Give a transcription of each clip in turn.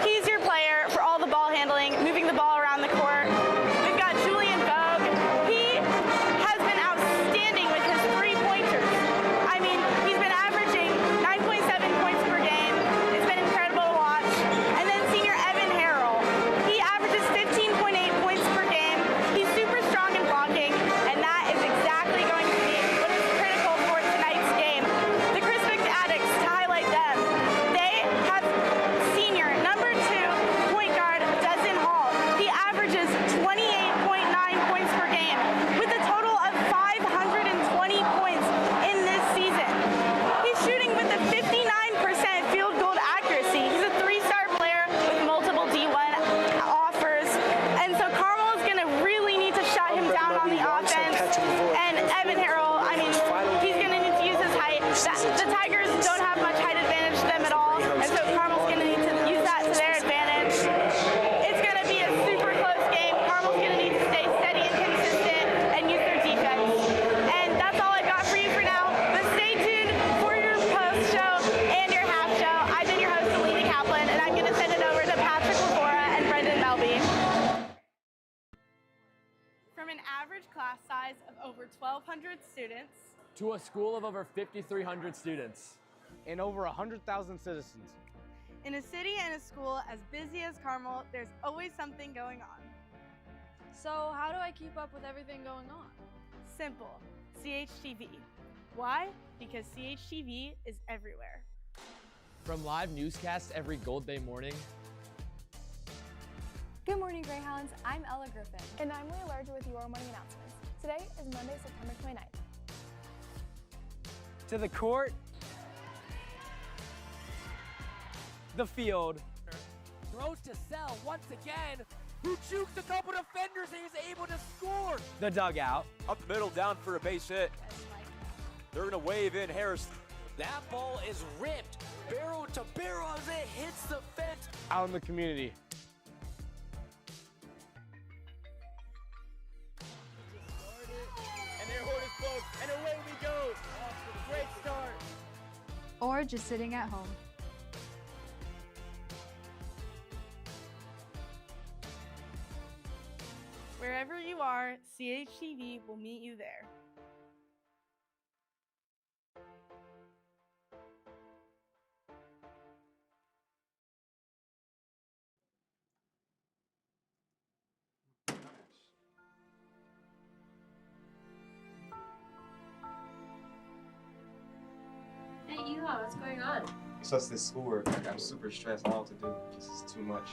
He's your player for all the ball handling, moving the ball around the court. We've got Julian Vogue. He has been outstanding with his three-pointers. I mean, he's been averaging 9.7 points per game. It's been incredible to watch. And then senior Evan Harrell. He averages 15.8 points per game. He's super strong in blocking, and that is exactly going to be what is critical for tonight's game. The Crispus Attucks, to highlight them, they have senior number 2 point guard Dustin Hall. He averages 28.9 points per game with a total of 520 points in this season. He's shooting with a 59% field goal accuracy. He's a 3-star player with multiple D1 offers. And so Carmel is going to really need to shut him down on the offense. And Evan Harrell, I mean, he's going to need to use his height. The Tigers don't have much height advantage to them at all. And so Carmel's going to need to use that to their advantage. It's going to be a super close game. Carmel's going to need to stay steady and consistent and use their defense. And that's all I've got for you for now. But stay tuned for your post show and your half show. I've been your host, Alina Kaplan, and I'm going to send it over to LeVora and Melby. From an average class size of over 1,200 students to a school of over 5,300 students. And over 100,000 citizens. in a city and a school as busy as Carmel, there's always something going on. So how do I keep up with everything going on? Simple. CHTV. Why? Because CHTV is everywhere. From live newscasts every Gold Day morning. Good morning, Greyhounds. I'm Ella Griffin. And I'm Leah Larger with your morning announcements. Today is Monday, September 29th. To the court, the field. Throws to Sell once again, who jukes a couple defenders and is able to score. The dugout. Up the middle, down for a base hit. They're gonna wave in Harris. That ball is ripped, barrel to barrel as it hits the fence. Out in the community. And their horn is blown, and away we go. Great start. Or just sitting at home. Wherever you are, CHTV will meet you there. Hey, Eli, what's going on? It's just this schoolwork. Like, I'm super stressed. I don't know what to do. This is too much.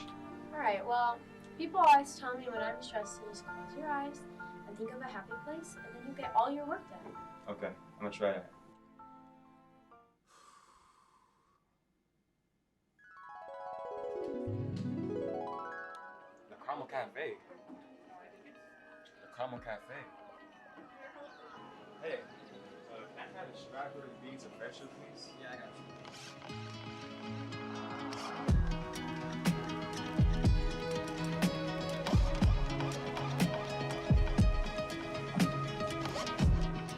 Alright, well, people always tell me when I'm stressed to just close your eyes and think of a happy place, and then you get all your work done. Okay, I'm gonna try that. The Carmel Cafe. The Carmel Cafe. Hey, can I have a strawberry beans and fresh, please? Yeah, I got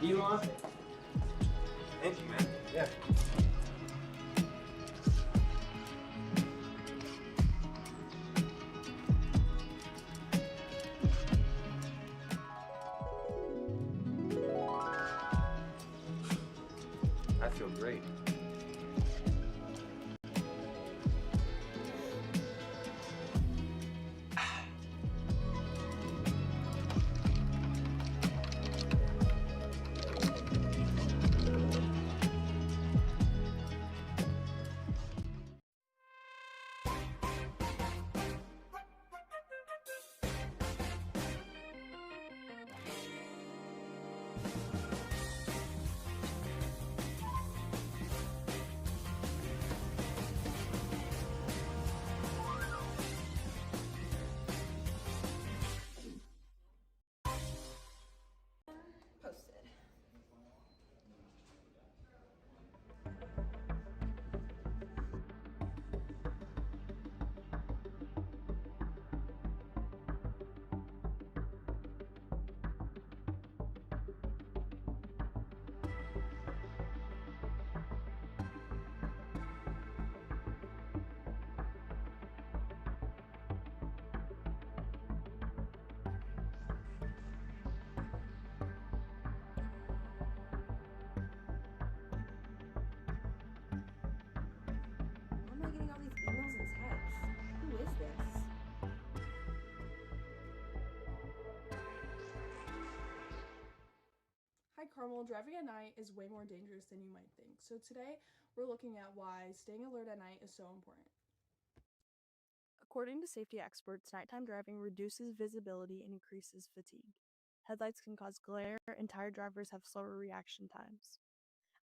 you. Elon? Thank you, man. Yeah. I feel great. Carmel, driving at night is way more dangerous than you might think. So today, we're looking at why staying alert at night is so important. According to safety experts, nighttime driving reduces visibility and increases fatigue. Headlights can cause glare, and tired drivers have slower reaction times.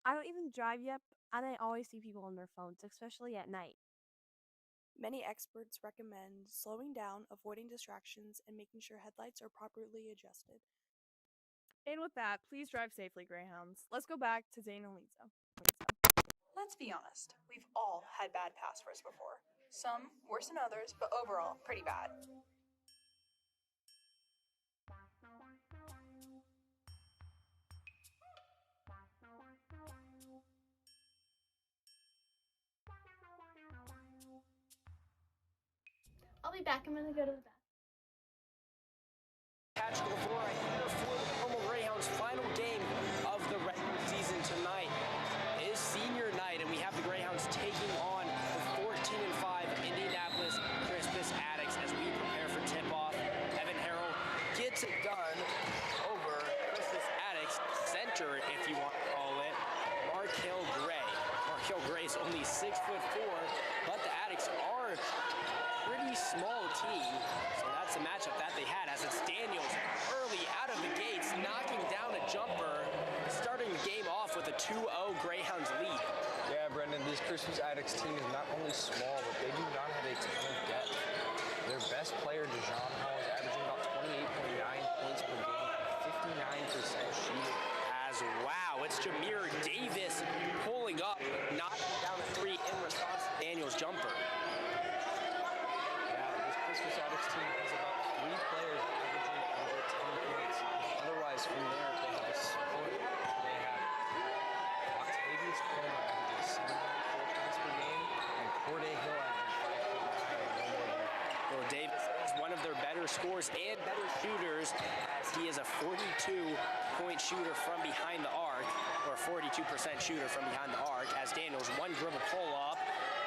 I don't even drive yet, and I always see people on their phones, especially at night. Many experts recommend slowing down, avoiding distractions, and making sure headlights are properly adjusted. And with that, please drive safely, Greyhounds. Let's go back to Zane and Lisa. Let's be honest, we've all had bad passwords before. Some worse than others, but overall pretty bad. I'll be back. I'm gonna go to the bathroom. Catch LeVora here for the Carmel Greyhounds' final game of the regular season tonight. It is senior night, and we have the Greyhounds taking on the 14-5 Indianapolis Crispus Attucks as we prepare for tip-off. Evan Harrell gets it done over Crispus Attucks center, if you want to call it, Markel Gray. Markel Gray is only 6'4", but the Attucks are a pretty small team, so that's the matchup that they had, as it's Daniels early out of the gates, knocking down a jumper, starting the game off with a 2-0 Greyhounds lead. Yeah, Brendan, this Crispus Attucks team is not only small, but they do not have a ton of depth. Their best player, Dijon Hall, is averaging about 28.9 points per game, 59% shooting. As wow, it's Jameer Davis pulling up, knocking down a three in response to Daniels' jumper. Crispus Attucks team has about 3 players averaging over 10 points. Otherwise, from there, they have a sport. They have Octavius Palmer averaging 7.4 points per game, and Corday Hill averaging 5.9 and no more than that. Well, Davis is one of their better scorers and better shooters, as he is a 42-point shooter from behind the arc, or 42% shooter from behind the arc, as Daniels one dribble pull up.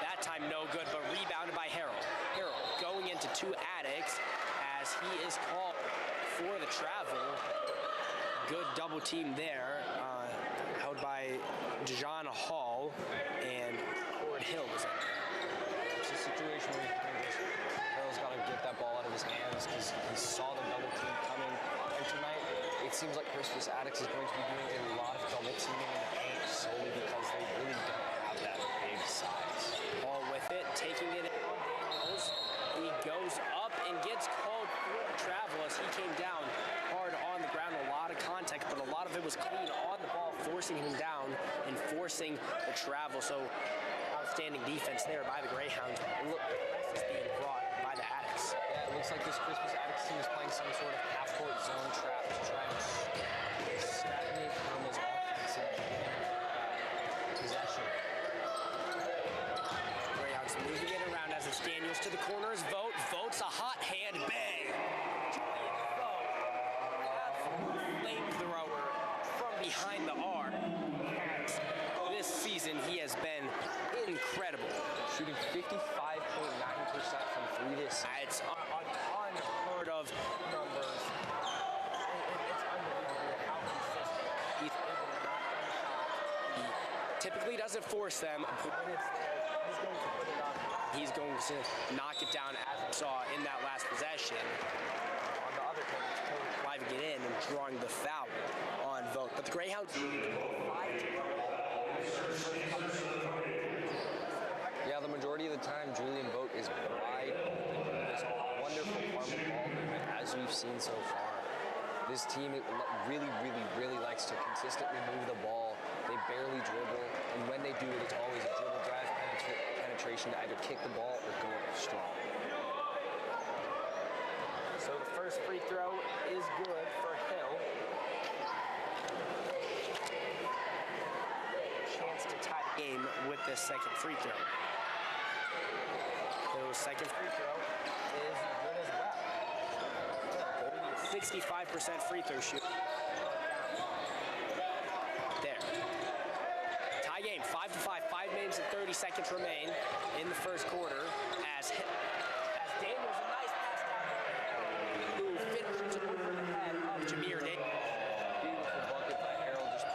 That time no good, but rebounded by Harrell. Harrell going into 2 Attucks as he is called for the travel. Good double team there, held by Dijon Hall, and Cord Hill was in there. It's a situation where Harrell's got to get that ball out of his hands because he saw the double team coming. And tonight, it seems like Crispus Attucks is going to be doing a lot of double teaming in the paint solely because they really don't have that big size. Ball with it, taking it in on Daniels. He goes up and gets called for the travel as he came down hard on the ground. A lot of contact, but a lot of it was clean on the ball, forcing him down and forcing the travel. So outstanding defense there by the Greyhounds. Look, this is being brought by the Attucks. Yeah, it looks like this Crispus Attucks team is playing some sort of half-court zone trap to try and stagnate Carmel's offensive possession. Greyhounds moving it around as it's Daniels to the corners. Votes a hot hand bang. Flamethrower from behind the arc. This season he has been incredible. Shooting 55.9% from 3 this season. It's unheard of numbers. It's unbelievable how consistent he's able to knock down the shot. He typically doesn't force them, but when it's there, he's going to put it up. He's going to knock it down, as we saw in that last possession. On the other hand, it's totally driving it in and drawing the foul on Vogt. But the Greyhounds lead 5-2. Yeah, the majority of the time, Julian Vogt is wide open. This wonderful Carmel ball movement, as we've seen so far. This team really likes to consistently move the ball. They barely dribble, and when they do it, it's always a dribble drive penetration to either kick the ball or go up strong. So the first free throw is good for Hill. Chance to tie the game with this second free throw. Hill's second free throw is good as well. 65% free throw shoot. There. Tie game, 5-5. 5 minutes and 30 seconds remain in the first quarter as Daniels, a nice pass down, who finishes over the head of Jameer Davis. Beautiful bucket by Harrell, just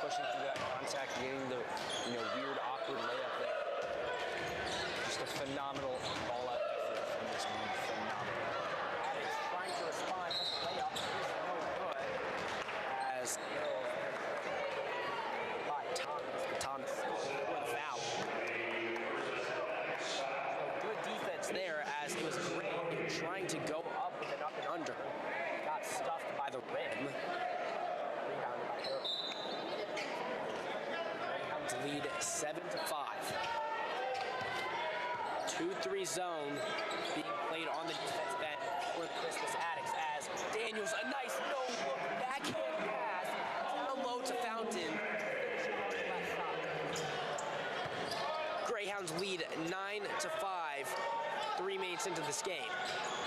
trying to go up with an up and under. Got stuffed by the rim. Rebounded by Harold. Greyhounds lead 7-5. 2-3 zone being played on the defense end for Crispus Attucks as Daniels, a nice no-look backhand pass down low to Fountain. Greyhounds lead 9-5, 3 minutes into this game.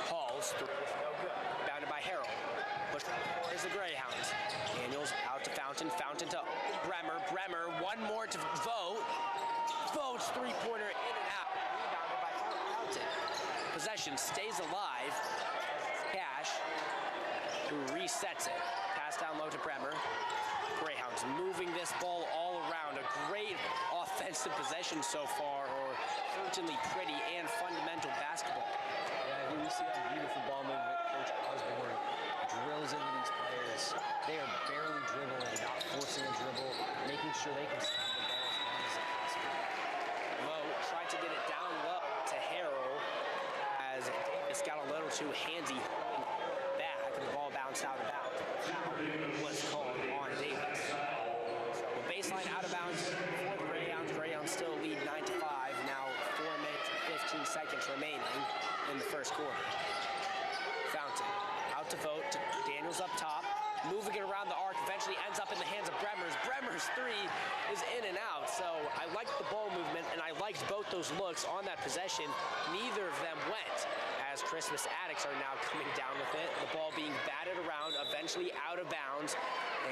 Hall's three is no good. Bounded by Harold. Pushed is the Greyhounds. Daniels out to Fountain. Fountain to Bremer. Bremer, one more to Vogt. Vogt's three-pointer in and out. Rebounded by Fountain. Possession stays alive. Cash, who resets it. Pass down low to Bremer. Greyhounds moving this ball all around. A great offensive possession so far, or certainly pretty and fundamental basketball. Yeah, here we see that beautiful ball movement. Coach Osborne drills into these players. They are barely dribbling, not forcing a dribble, making sure they can stop the ball as long as possible. Low tried to get it down low to Harrell as Davis got a little too handsy back. The ball bounced out of bounds. Foul was called on Davis. So a baseline out of bounds for the Greyhounds. Greyhounds still lead 9-5. Now 4 minutes and 15 seconds remaining in the first quarter. Fountain out to Vogt. Daniels up top. Moving it around the arc, eventually ends up in the hands of Bremer's. Bremer's three is in and out, so I liked the ball movement, and I liked both those looks on that possession. Neither of them went, as Crispus Attucks are now coming down with it. The ball being batted around, eventually out of bounds,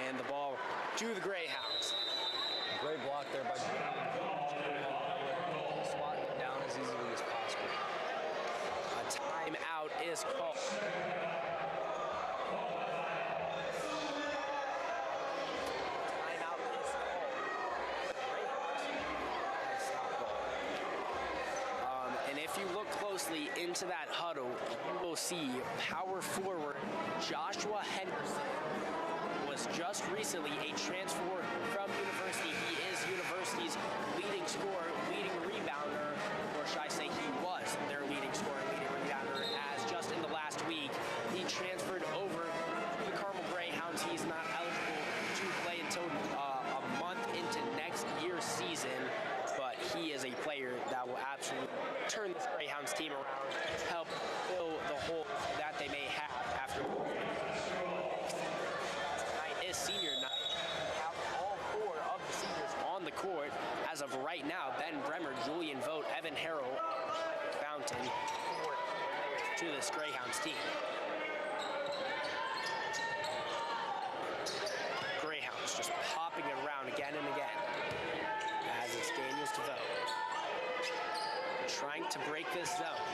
and the ball to the Greyhounds. Great block there by Julian. Swatting it down as easily as possible. A timeout is called. Into that huddle, you will see power forward Joshua Henderson was just recently a transfer from university. He is university's leading scorer, leading rebounder, or should I say he was their leading scorer, leading rebounder, as just in the last week he transferred over to the Carmel Greyhounds. He's not eligible to play until a month into next year's season, but he is a player that will absolutely turn this Greyhounds team around, help fill the hole that they may have after. Tonight is senior night. We have all 4 of the seniors on the court. As of right now, Ben Bremer, Julian Vogt, Evan Harrell, Fountain, 4 players to this Greyhounds team. Greyhounds just popping it around again and again. As it's Daniels to Vogt. Trying to break this zone.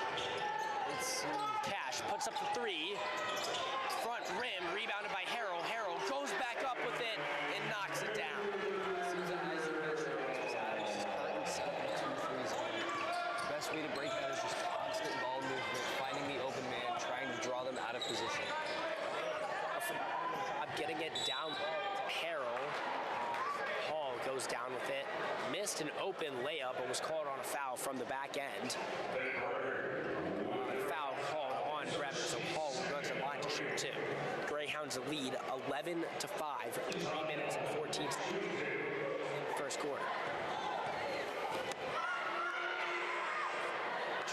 It's Cash puts up the 3. Front rim, rebounded by Harrell. Harrell goes back up with it and knocks it down. The best way to break that is just constant ball movement, finding the open man, trying to draw them out of position. Getting it down to Harrell. Hall goes down with it. Missed an open layup but was called on a foul from the back end. Foul called on Bremer, so Hall will go to the line to shoot 2. Greyhounds lead 11-5, 3 minutes and 14 seconds in the first quarter.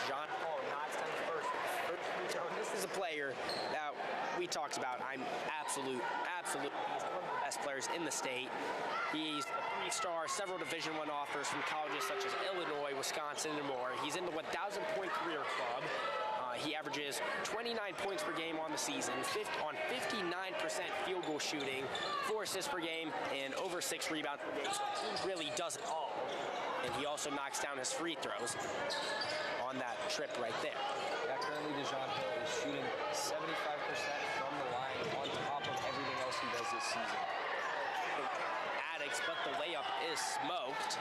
John Hall knocks down the first free throw. This is a player that we talked about. I'm absolutely, he's one of the best players in the state. He's a 3-star, several Division I offers from colleges such as Illinois, Wisconsin, and more. He's in the 1,000-point career club. He averages 29 points per game on the season, on 59% field goal shooting, 4 assists per game, and over 6 rebounds per game. So he really does it all. And he also knocks down his free throws on that trip right there. Yeah, currently DeJohn Hill is shooting 75% from the line on top of everything else he does this season. Attucks, but the layup is smoked.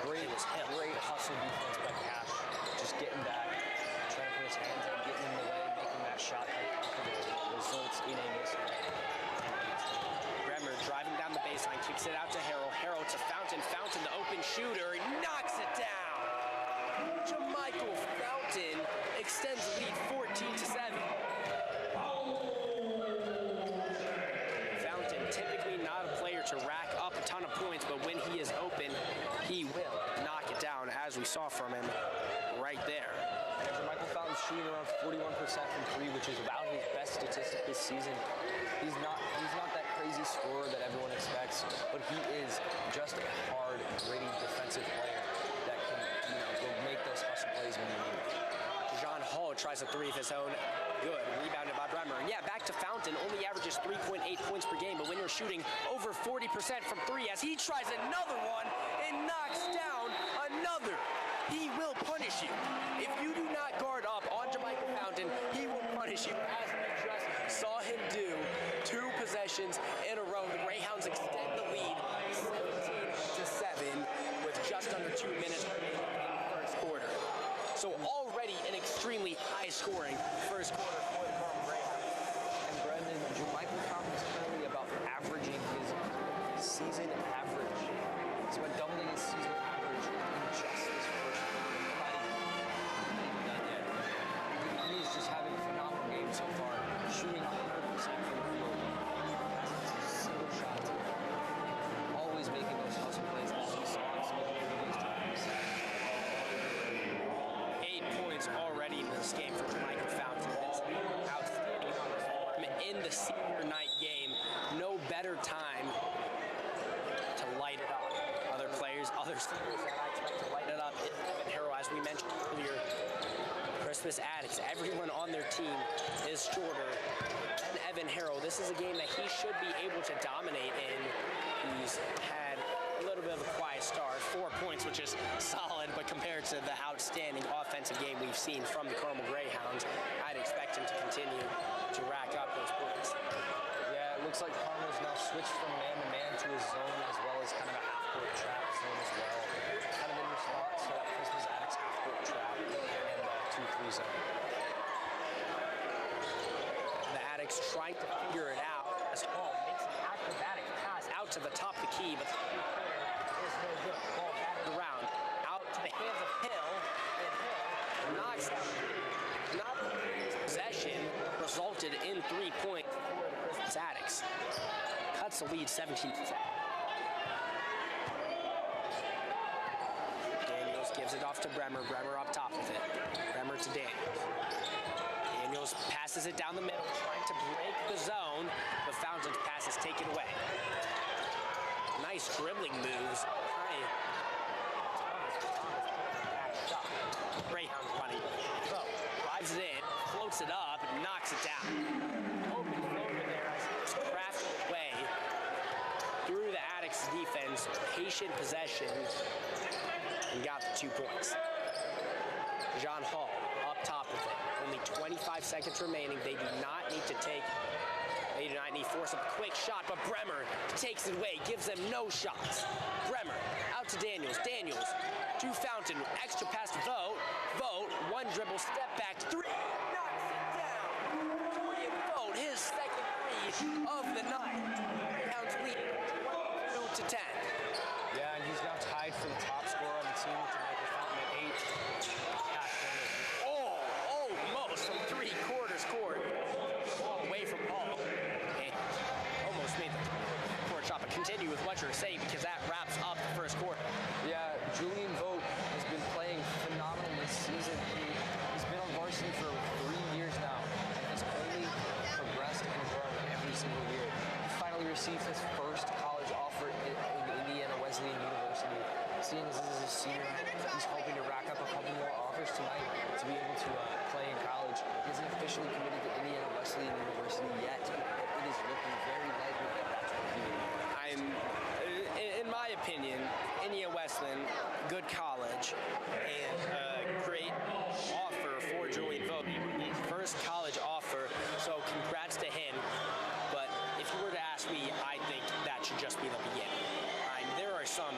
Great hustle defense by Cash. Just getting back, trying to put his hands out, getting in the way, making that shot uncomfortable. Results in a miss. Bremer driving down the baseline, kicks it out to Harrell. Harrell to Fountain. Fountain, the open shooter, he knocks it down. Jamichael Fountain extends the lead 14-5. saw from him right there. Yeah, Michael Fountain's shooting around 41% from three, which is about his best statistic this season. He's not that crazy scorer that everyone expects, but he is just a hard, gritty defensive player that can, go make those hustle plays when you need it. John Hall tries a three of his own. Good. Rebounded by Bremer. And yeah, back to Fountain. Only averages 3.8 points per game, but when you're shooting over 40% from three, as he tries another one and knocks down another, he will punish you. If you do not guard up on Jermichael Fountain, he will punish you, as we just saw him do 2 possessions in a row. The Greyhounds extend the lead 17-7 with just under 2 minutes remaining in the first quarter. So already an extremely high-scoring first quarter for the Carmel Greyhounds. And Brendan, Jermichael Fountain is currently about averaging his season average. He's been doubling his season average in just his first quarter. Not even done yet. He is just having a phenomenal game so far, shooting 100% from the field. Hasn't missed a single shot today. Always making those hustle plays as we saw in some of the previous times. 8 points already in this game for Jermichael Fountain. It's outstanding in the senior night game. No better time to light it up. Other players, other seniors that I expect to light it up. Evan Harrow, as we mentioned earlier, Crispus Attucks, everyone on their team is shorter than Evan Harrow. This is a game that he should be able to dominate in. He's had a little bit of a quiet start, 4 points, which is solid, but compared to the outstanding offensive game we've seen from the Carmel Greyhounds, I'd expect him to continue to rack up those points. Yeah, it looks like Carmel's now switched from man-to-man to a zone, as well as kind of a half-court trap zone as well. Kind of in response to that Crispus Attucks half-court trap and 2-3 zone. The Attucks trying to figure it out as Hall makes an acrobatic pass out to the top of the key, but is no good. Ball batted around, out to the hands of Hill, and Hill knocks down not his possession, resulted in 3 points for the Crispus Attucks. Cuts the lead 17-7. Daniels gives it off to Bremer. Bremer up top with it. Bremer to Daniels. Daniels passes it down the middle, trying to break the zone, but Fountain's pass is taken away. Nice dribbling moves. Greyhound running. So, drives it in, floats it up, and knocks it down. Open floater there as it's crafted away through the Attucks defense. Patient possession, and got the 2 points. John Hall up top with it. Only 25 seconds remaining. They do not need to force up a quick shot, but Bremer takes it away, gives them no shots. Bremer out to Daniels. Daniels to Fountain. Extra pass to Vogt. Vogt, one dribble, step back, three, knocks it down. Julian Vogt, his second three of the night. Greyhounds lead 22-10. Yeah, and he's now tied for the top scorer on the team with Jermichael Fountain at 8. Almost from 3/4 court. Away from Paul. And almost made the court shot, but continue with what you're saying because that wraps up the first quarter. Yeah, Julian Vogt has been playing phenomenal this season. He's been on varsity for 3 years now and has only progressed and grown every single year. He finally received his first college offer in Indiana Wesleyan University. Seeing as this is his senior, he's hoping to rack up a couple more offers tonight to be able to play in college. He isn't officially committed to Indiana Wesleyan University yet, but it is looking very likely that that's what he will do. In my opinion, Indiana Wesleyan, good college, and a great offer for Julian Vogt. First college offer, so congrats to him. But if you were to ask me, I think that should just be the beginning. There are some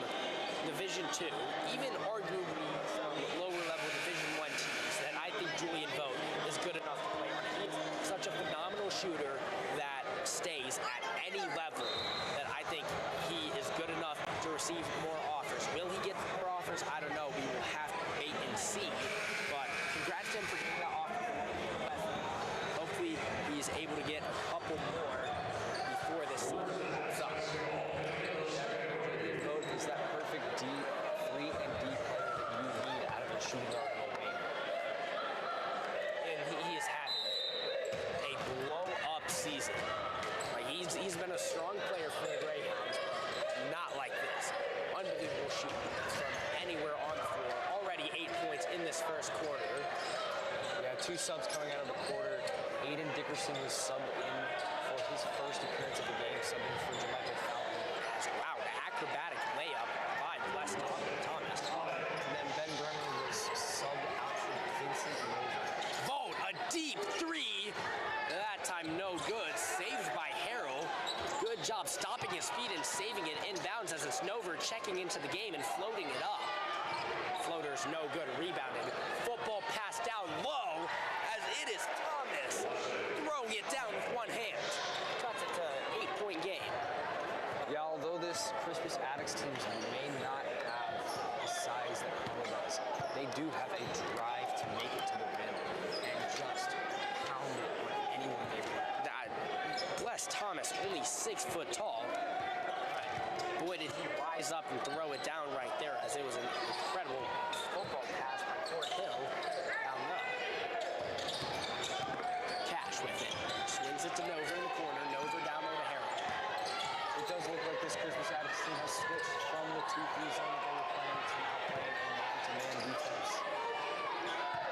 Division II, even arguably some lower-level Division I teams that I think Julian Vogt is good enough to play on. He's such a phenomenal shooter that stays at any level that I think he is good enough to receive more offers. Will he get more offers? I don't know. We will have to wait and see. But congrats to him for getting that offer. Hopefully he's able to get a couple more before this season comes up. Julian Vogt is that perfect free and deep player that you shooting guard on the wing. And he is having a blow-up season. Like he's been a strong player for the Greyhounds, not like this. Unbelievable shooting from anywhere on the floor. Already 8 points in this first quarter. We got 2 subs coming out of the quarter. Aiden Dickerson was subbed in for his first appearance of the game, subbing for Michael Fountain. Wow, an acrobatic layup by West Thomas. And then Ben Bremer was subbed out for Vincent Nova. Vote, a deep 3. That time no good. Saved by Harrell. Good job stopping his feet and saving it inbounds as it's Nover checking into the game and floating it up. Floater's no good. Rebounded. Football pass down low as it is Thomas throwing it down with one hand. Cuts it to 8-point game. Yeah, although this Crispus Attucks team may not have the size that Carmel does, they do have a drive to make it to the rim and just pound it on anyone they want. Bless Thomas, only 6 foot tall. Boy, did he rise up and throw it down right there as it was an incredible football pass by Fort Hill down low. Cash with it. Swings it to Nover in the corner. Nover down low to Harrell. It does look like this Crispus Attucks team has switched from the 2-3 zone that they were playing to now playing a man-to-man defense.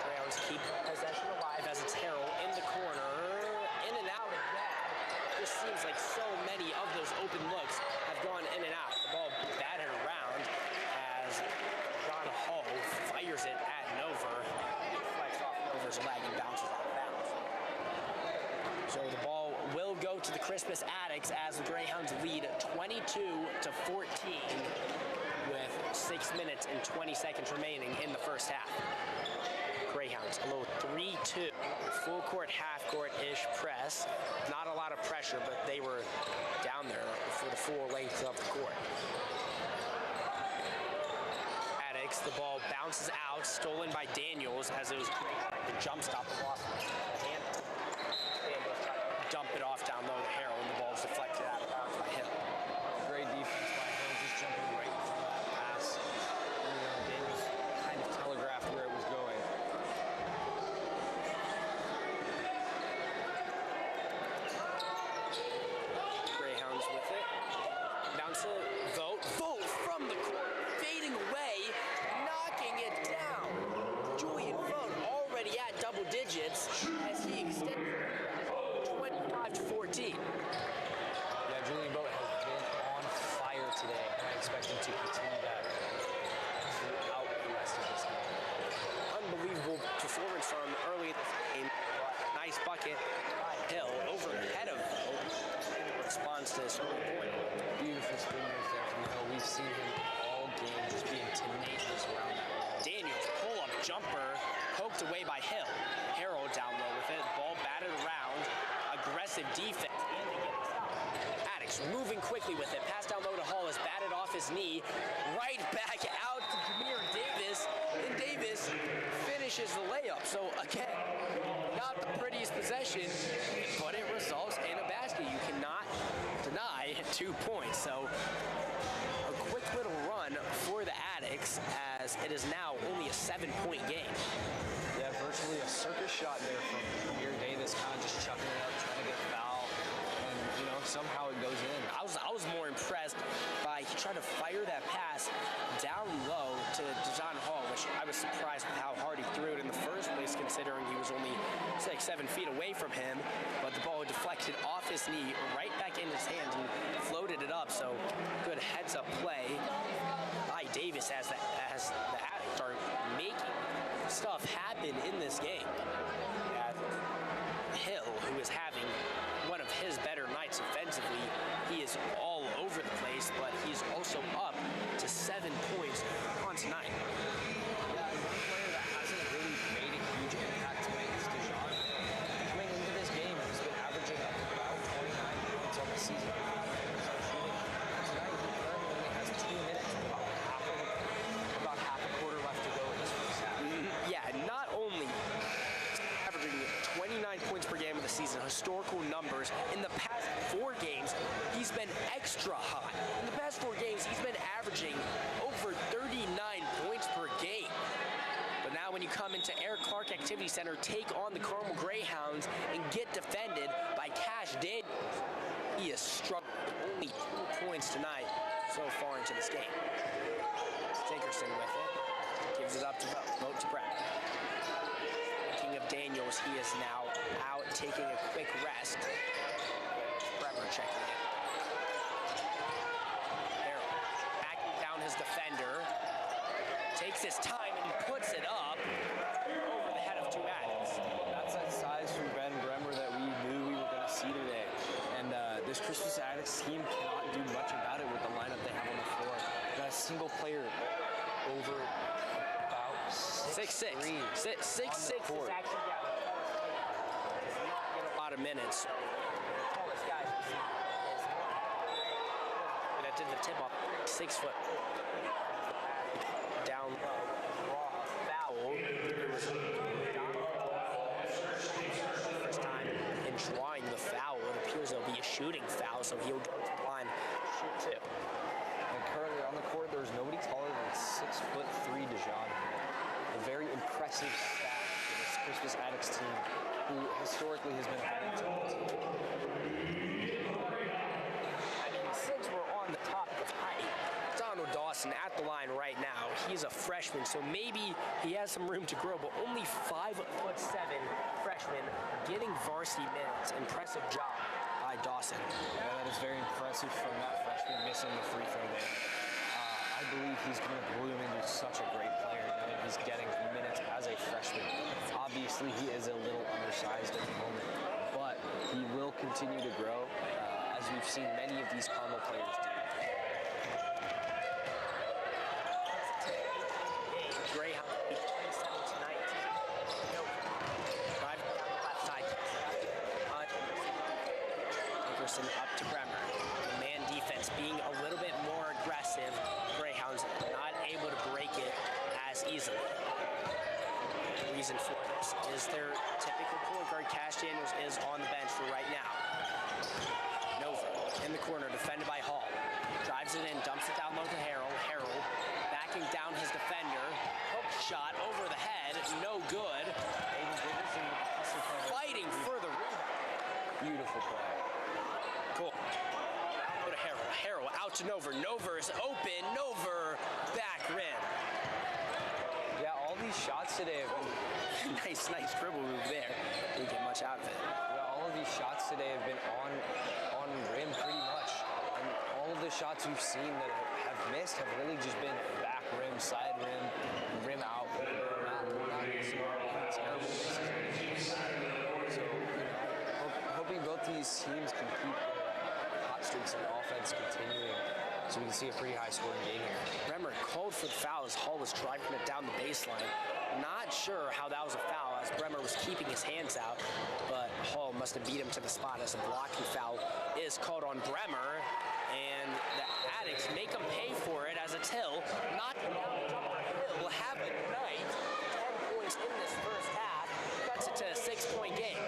Greyhounds keep possession alive as it's Harrell in the corner. In and out again. This seems like so many of those open looks have gone in and out. The ball batted around as John Hall fires it at Nover. Deflects off Nover's leg and bounces out of bounds. So the ball will go to the Crispus Attucks as the Greyhounds lead 22-14 with 6 minutes and 20 seconds remaining in the first half. Greyhounds, a little 3-2. Full court, half court-ish press. Not a lot of pressure, but they were down there for the full length of the court. Attucks, the ball bounces out, stolen by Daniels as it was the jump stop across the hand. Daniels tried to dump it off down low to Harrell, and the ball was deflected out of bounds by Hill. Great defense by Hill, just jumping right in front of that pass. Daniels kind of telegraphed where it was going. Greyhounds with it. Bounce it. Vote from the court. Fading away. Knocking it down. Julian Vogt already at double digits as he extended 25-14. Yeah, Julian Vogt has been on fire today, and I expect him to continue that throughout the rest of this game. Unbelievable performance from early in this game. Nice bucket by Hill over the head of Vogt. Responds to this point. Beautiful spin move there from Hill. We've seen him all game just being tenacious around that ball. Daniels pull-up jumper poked away by Hill. Harrell down low with it. Ball batted around. Aggressive defense. And they get it stopped. Attucks moving quickly with it. Pass down low to Hall is batted off his knee. Right back out to Jameer Davis. And Davis finishes the layup. So again, not the prettiest possession, but it results in a basket. You cannot deny 2 points. So a quick little run for the Attucks as it is now only a 7-point game. Yeah, virtually a circus shot there from Jameer Davis, kind of just chucking it up, trying to get a foul, and somehow it goes in. I was more impressed by he tried to fire that pass down low to John Hall, which I was surprised with how hard he threw it in the first place, considering he was only 6-7 feet away from him. But the ball deflected off his knee, right back in his hand, and floated it up. So good heads-up play by Davis as the Attucks are making stuff happen in this game. Hill, who is having one of his better nights offensively, he is all over the place, but he's also up to 7 points on tonight. Yeah, one player that hasn't really made a huge impact tonight is Dijon. Coming into this game, he's been averaging about 29 points on the season. Tonight, he currently only has 2 minutes, about half a quarter left to go in this first half. Yeah, not only averaging 29 points per game of the season, historical numbers. In the past 4 games, he's been extra hot. In the past 4 games, he's been averaging over 39 points per game. But when you come into Eric Clark Activity Center, take on the Carmel Greyhounds, and get defended by Cash Daniels. He has struggled only 2 points tonight so far into this game. Dickerson with it, gives it up to Vote to Brett. Speaking of Daniels, he is now out taking a quick rest. Bremer checking in. Harold backing down his defender, takes his time and he puts it up over the head of 2 addicts. That's that size from Ben Bremer that we knew we were going to see today. And this Crispus Attucks team cannot do much about it with the lineup they have on the floor. Got a single player over about 6'6". 6'6" is actually does not get a lot of minutes. Tallest guy that did the tip off. 6 foot. Down low. Draw a foul. It was first time in drawing the foul. It appears it'll be a shooting foul, so he'll go to the line, shoot 2. And currently on the court, there's nobody taller than 6'3" Dejan. A very impressive stat for this Crispus Attucks team, who historically has been a winning team. I mean, since we're on the topic of height, Donald Dawson at the line right now. He's a freshman, so maybe he has some room to grow, but only 5'7" freshman getting varsity minutes. Impressive job by Dawson. Yeah, that is very impressive from that freshman missing the free throw there. I believe he's going to bloom into such a great player now that he's getting minutes as a freshman. Obviously, he is a little undersized at the moment, but he will continue to grow, as we've seen many of these Carmel players do. Greyhound 27 tonight. Driving down the left side. Dickerson up to Bremer. The man defense being a little bit more aggressive. Greyhounds not able to break it as easily. The reason for this is their typical point guard, Cash Daniels, is on the bench for right now. Nova in the corner, defended by Hall. Drives it in, dumps it down low to Harold. Harold backing down his defender. Hook shot over the head, no good. Fighting for the rebound. Beautiful play. Cool. Now go to Harold. Harold out to Nova. Nova is open. Nova back rim. Yeah, all these shots today have been nice dribble move there. Didn't get much out of it. Yeah, all of these shots today have been on rim pretty much. And all of the shots we've seen that have missed have really just been back rim, side rim, rim out. Not terrible misses. So, hoping both these teams can keep hot streaks in offense continuing, so we can see a pretty high scoring game here. Bremer called for the foul as Hall was driving it down the baseline. Not sure how that was a foul as Bremer was keeping his hands out, but Hall must have beat him to the spot as a blocking foul is called on Bremer, and the Addicts make him pay for it as it's Hill knocking down the jumper. Hill will have the night, 10 points in this first half, cuts it to a 6-point game,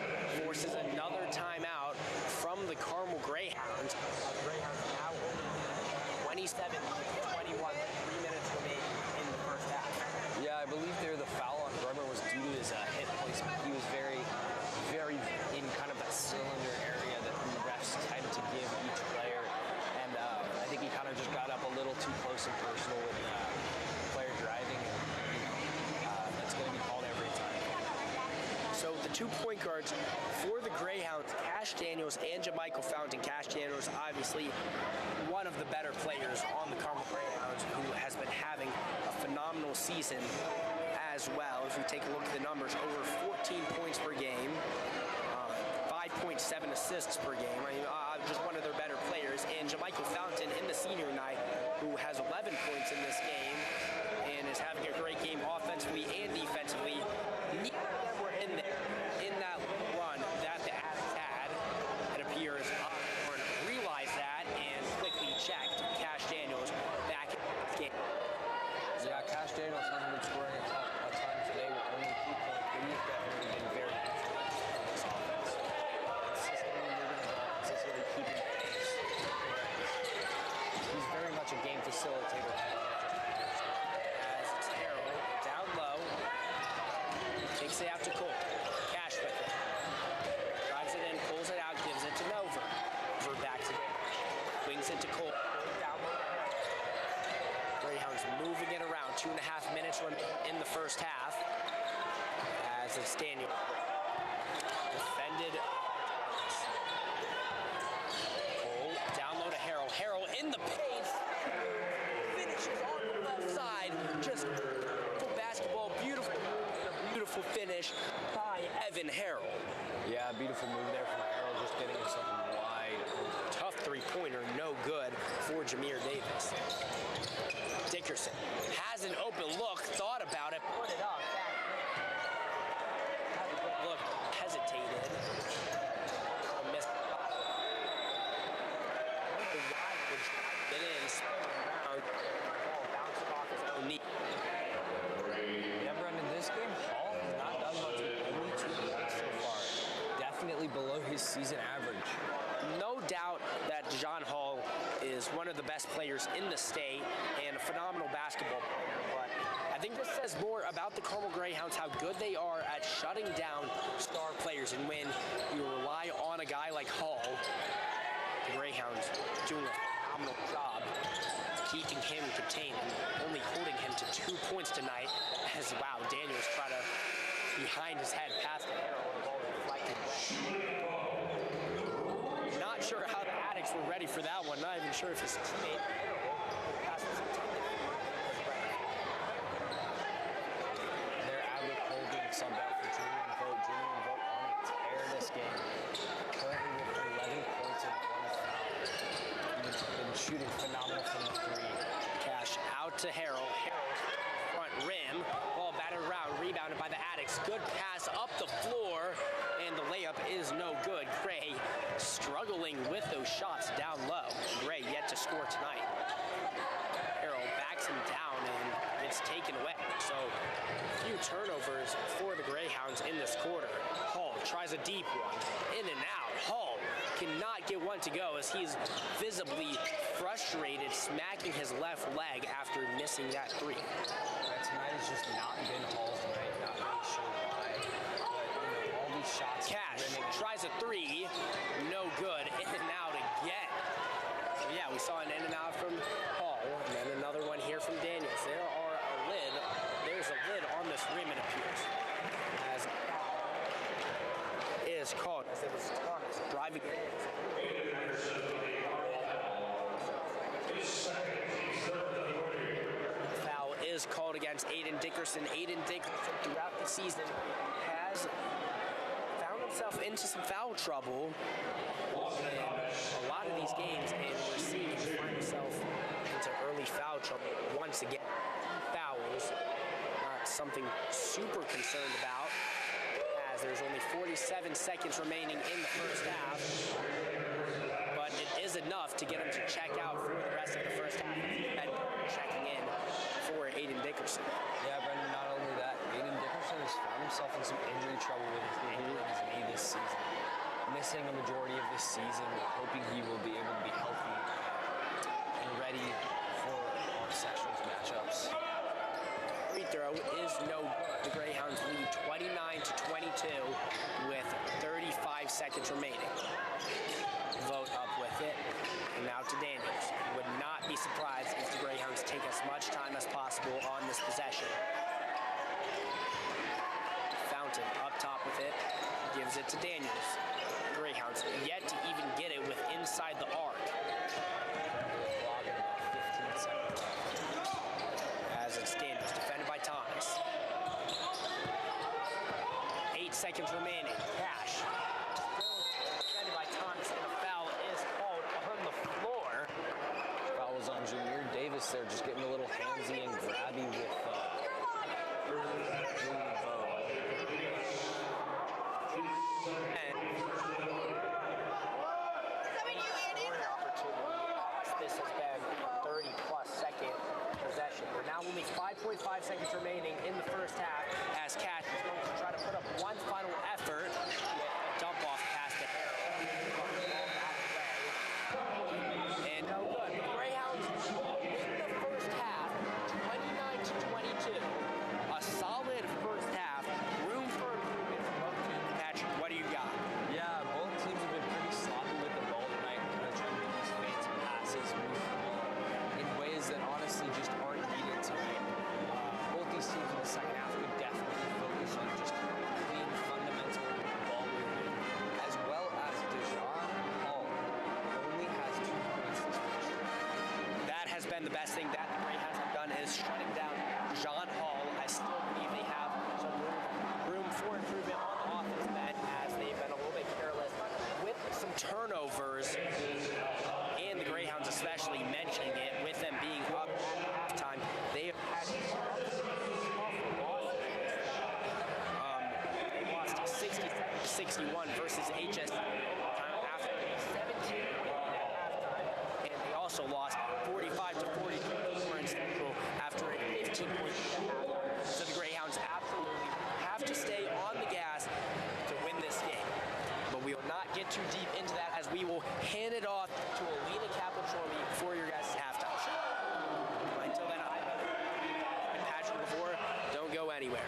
forces another timeout from the Carmel Greyhounds. Greyhounds now 27-21, 3 minutes remaining in the first half. Yeah, I believe there the foul on Bremer was due to his hit placement. He was very in kind of that cylinder area that the refs tend to give each player, and I think he kind of just got up a little too close and personal with player driving, and that's going to be called every time. So the 2 point guards for the Greyhounds, Cash Daniels and Jamichael Fountain. Cash Daniels, obviously one of the better players on the Carmel Greyhounds, who has been having a phenomenal season as well. If we take a look at the numbers, over 14 points per game, 5.7 assists per game. I mean, just one of their better players. And Jamichael Fountain in the senior night, who has 11 points in this game and is having a great game offensively and defensively. Neither of them were in there in that run that the Addicts had. It appears Osborne realized that and quickly checked Cash Daniels back in this game. Yeah, Cash Daniels hasn't been scoring a ton today with only 2 points, but he's definitely been very influential in this offense. Consistently moving the ball, consistently keeping pace. He's very much a game facilitator. As it's Harold down low, kicks it out to Cole. Cash with it. Drives it in, pulls it out, gives it to Nova. Over back to Daniels. Wings it to Cole. Down low to Harrell. Greyhounds moving it around. 2.5 minutes in the first half. As it's Daniel. Defended. Cole down low to Harrell. Harrell in the pace. Finishes on the left side. Just beautiful basketball. Beautiful finish by Evan Harrell. Yeah, beautiful move there from Harrell, just getting himself wide. Tough three-pointer, no good for Jameer Davis. Dickerson has an open look, thought about it, put it up. Had a good look, hesitated. Missed. Get in, spin around. Ball bounced off his own knee. Yeah, Brendan, this game, Hall has not done much with only 2 points so far. Definitely below his season average. No doubt that John Hall is one of the best players in the state and a phenomenal basketball player, but I think this says more about the Carmel Greyhounds, how good they are at shutting down star players, and when you rely on a guy like Hall, the Greyhounds doing a phenomenal job keeping him contained and only holding him to 2 points tonight, as wow, Daniels try to behind his head pass to Harrell and the ball deflected. Not sure how the Attucks were ready for that one. Not even sure if his teammate pass was intended. Their Adler Cole being subbed out for Julian Vogt. Julian Vogt on a tear this game. Currently with 11 points and 1 foul. He's been shooting phenomenal from the 3. Cash out to Harrell. Harrell's front rim. Ball batted around, rebounded by the Attucks. Good pass up the floor, and the layup is no good. Gray struggling with those shots down low. Gray yet to score tonight. Harrell backs him down and gets taken away. So few turnovers for the Greyhounds in this quarter. Hall tries a deep one. In and out. Hall cannot get one to go as he's visibly frustrated, smacking his left leg after missing that 3. Tonight has just not been Hall's night. Not really sure why. But, all these shots. Cash tries a 3. No good. In and out again. So yeah, we saw an in and out from Hall, and then another one here from Daniels. There's a lid on this rim, it appears. As is called, as it was Thomas driving in. Foul is called against Aiden Dickerson. Aiden Dickerson throughout the season has found himself into some foul trouble in a lot of these games, and we're seeing him find himself into early foul trouble once again. Fouls, not something super concerned about, as there's only 47 seconds remaining in the first half, but it is enough to get him to check out for the rest of the first half. And checking in for Aiden Dickerson. Yeah, Brendan, not only that, Aiden Dickerson has found himself in some injury trouble with his knee this season. Missing a majority of this season, hoping he will be able to be healthy and ready for our sections matchups. Free throw is no good. The Greyhounds lead 29-22 with 35 seconds remaining. Vogt up with it, and now to Daniels. Would not be surprised if the Greyhounds take as much time as possible on this possession. Fountain up top with it, gives it to Daniels. Greyhounds yet to even get it with inside the arc. As it stands, defended by Thomas. 8 seconds remaining. Cash. Defended by Thomas, and a foul is called on the floor. Foul was on Jameer Davis there, just getting a little handsy and grabby with Julian Vogt. This has been a 30-plus second possession. We're now only 5.5 seconds remaining in the first half, as Cash is going to try to put up one final effort with a again, the best thing that the Greyhounds have done is shutting down John Hall. I still believe they have some room for improvement on the offensive end as they've been a little bit careless with some turnovers, and the Greyhounds especially mentioning it with them being up at halftime. They have had they lost 60-61 versus HS after a 17-point at halftime, and they also lost 45-43 in Central after a 15-point at halftime. So the Greyhounds absolutely have to stay on the gas to win this game. But we will not get too deep into that as we will hand it off to Alina Kaplan for your guys' halftime show. But until then, I'm Petry, LeVora. Don't go anywhere.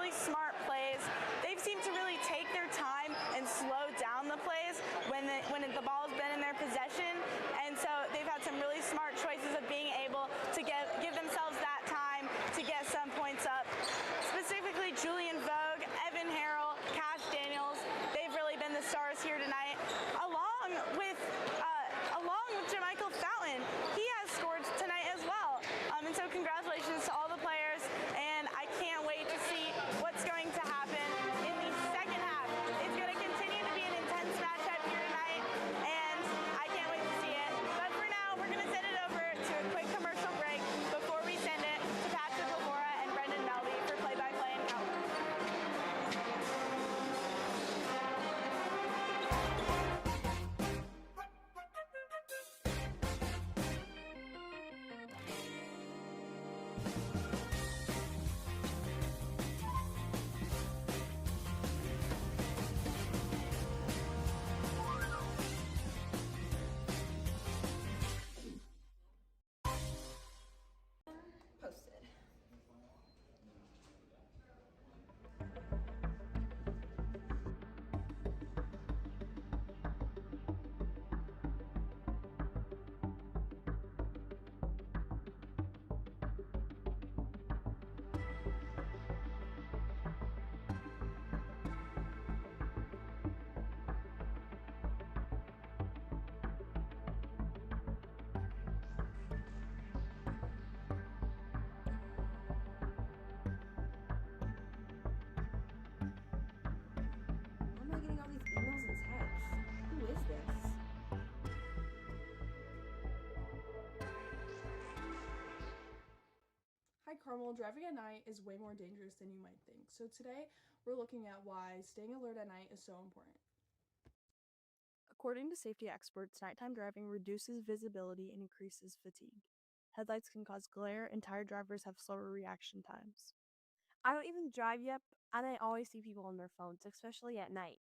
really smart plays. They've seemed to really take their time and slow down the plays when the ball's been in their possession. And so they've had some really smart choices of being able to give themselves that time to get some points up. Specifically, Julian Vogue, Evan Harrell, Cash Daniels, they've really been the stars here tonight, along with Jermichael Fountain. He has scored tonight as well. And so congratulations to all the players, and I can't wait to see what's going to happen in the second half. It's going to continue to be an intense matchup here tonight, and I can't wait to see it. But for now, we're going to send it over to a quick commercial break before we send it to Patrick LeVora and Brendan Melby for play-by-play and Kaplan. Posted. Why am I getting all these emails and texts? Who is this? Hi Carmel, driving at night is way more dangerous than you might think. So today we're looking at why staying alert at night is so important. According to safety experts, nighttime driving reduces visibility and increases fatigue. Headlights can cause glare, and tired drivers have slower reaction times. I don't even drive yet, and I always see people on their phones, especially at night.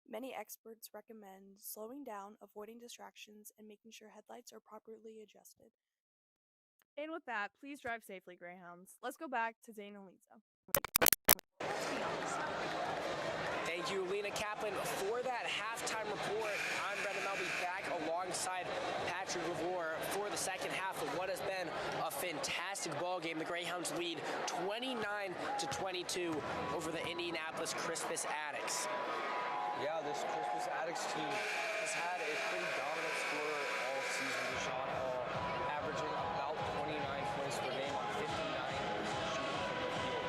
Many experts recommend slowing down, avoiding distractions, and making sure headlights are properly adjusted. And with that, please drive safely, Greyhounds. Let's go back to Zane and Lisa. Thank you, Alina, Kaplan, for that halftime report. I'm Brendan Melby, back alongside Petry, LeVora for the second half of what has been a fantastic ball game. The Greyhounds lead 29-22 over the Indianapolis Crispus Attucks. Yeah, this Crispus Attucks team has had a pretty dominant scorer all season. Deshaun Hall averaging about 29 points per game on 59% shooting from the field,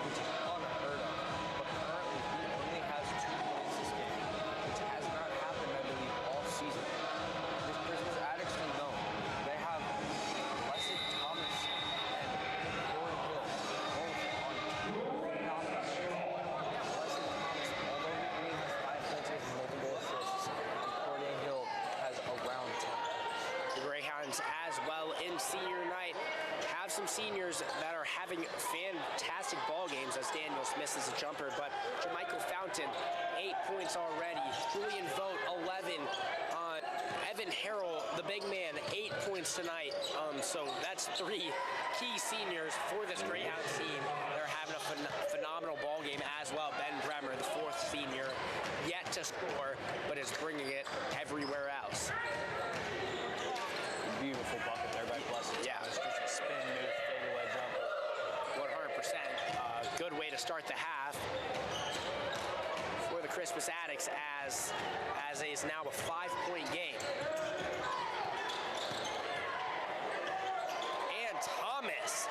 which is unheard of. But currently, he only has 2 points this game, which has not happened, I believe, all season. This Crispus Attucks team, though, they have Blessed Thomas and Corey Hill both on phenomenal shooting. Blessed Thomas, although he only has 5 points with multiple assists, and Corey Hill has around 10 points. The Greyhounds as well in senior night have some seniors that are having fantastic ball games as Daniels misses a jumper, but Jermichael Fountain, 8 points already. Julian Vogt, 11. Evan Harrell, the big man, 8 points tonight. So that's 3 key seniors for this Greyhounds team. They're having a phenomenal ball game as well. Ben Bremer, the 4th senior, yet to score, but is bringing it everywhere else. Beautiful bucket there by Blessed. Yeah. It's just a spin move, fadeaway jumper. 100%. Good way to start the half for the Crispus Attucks as is now a 5-point game. And Thomas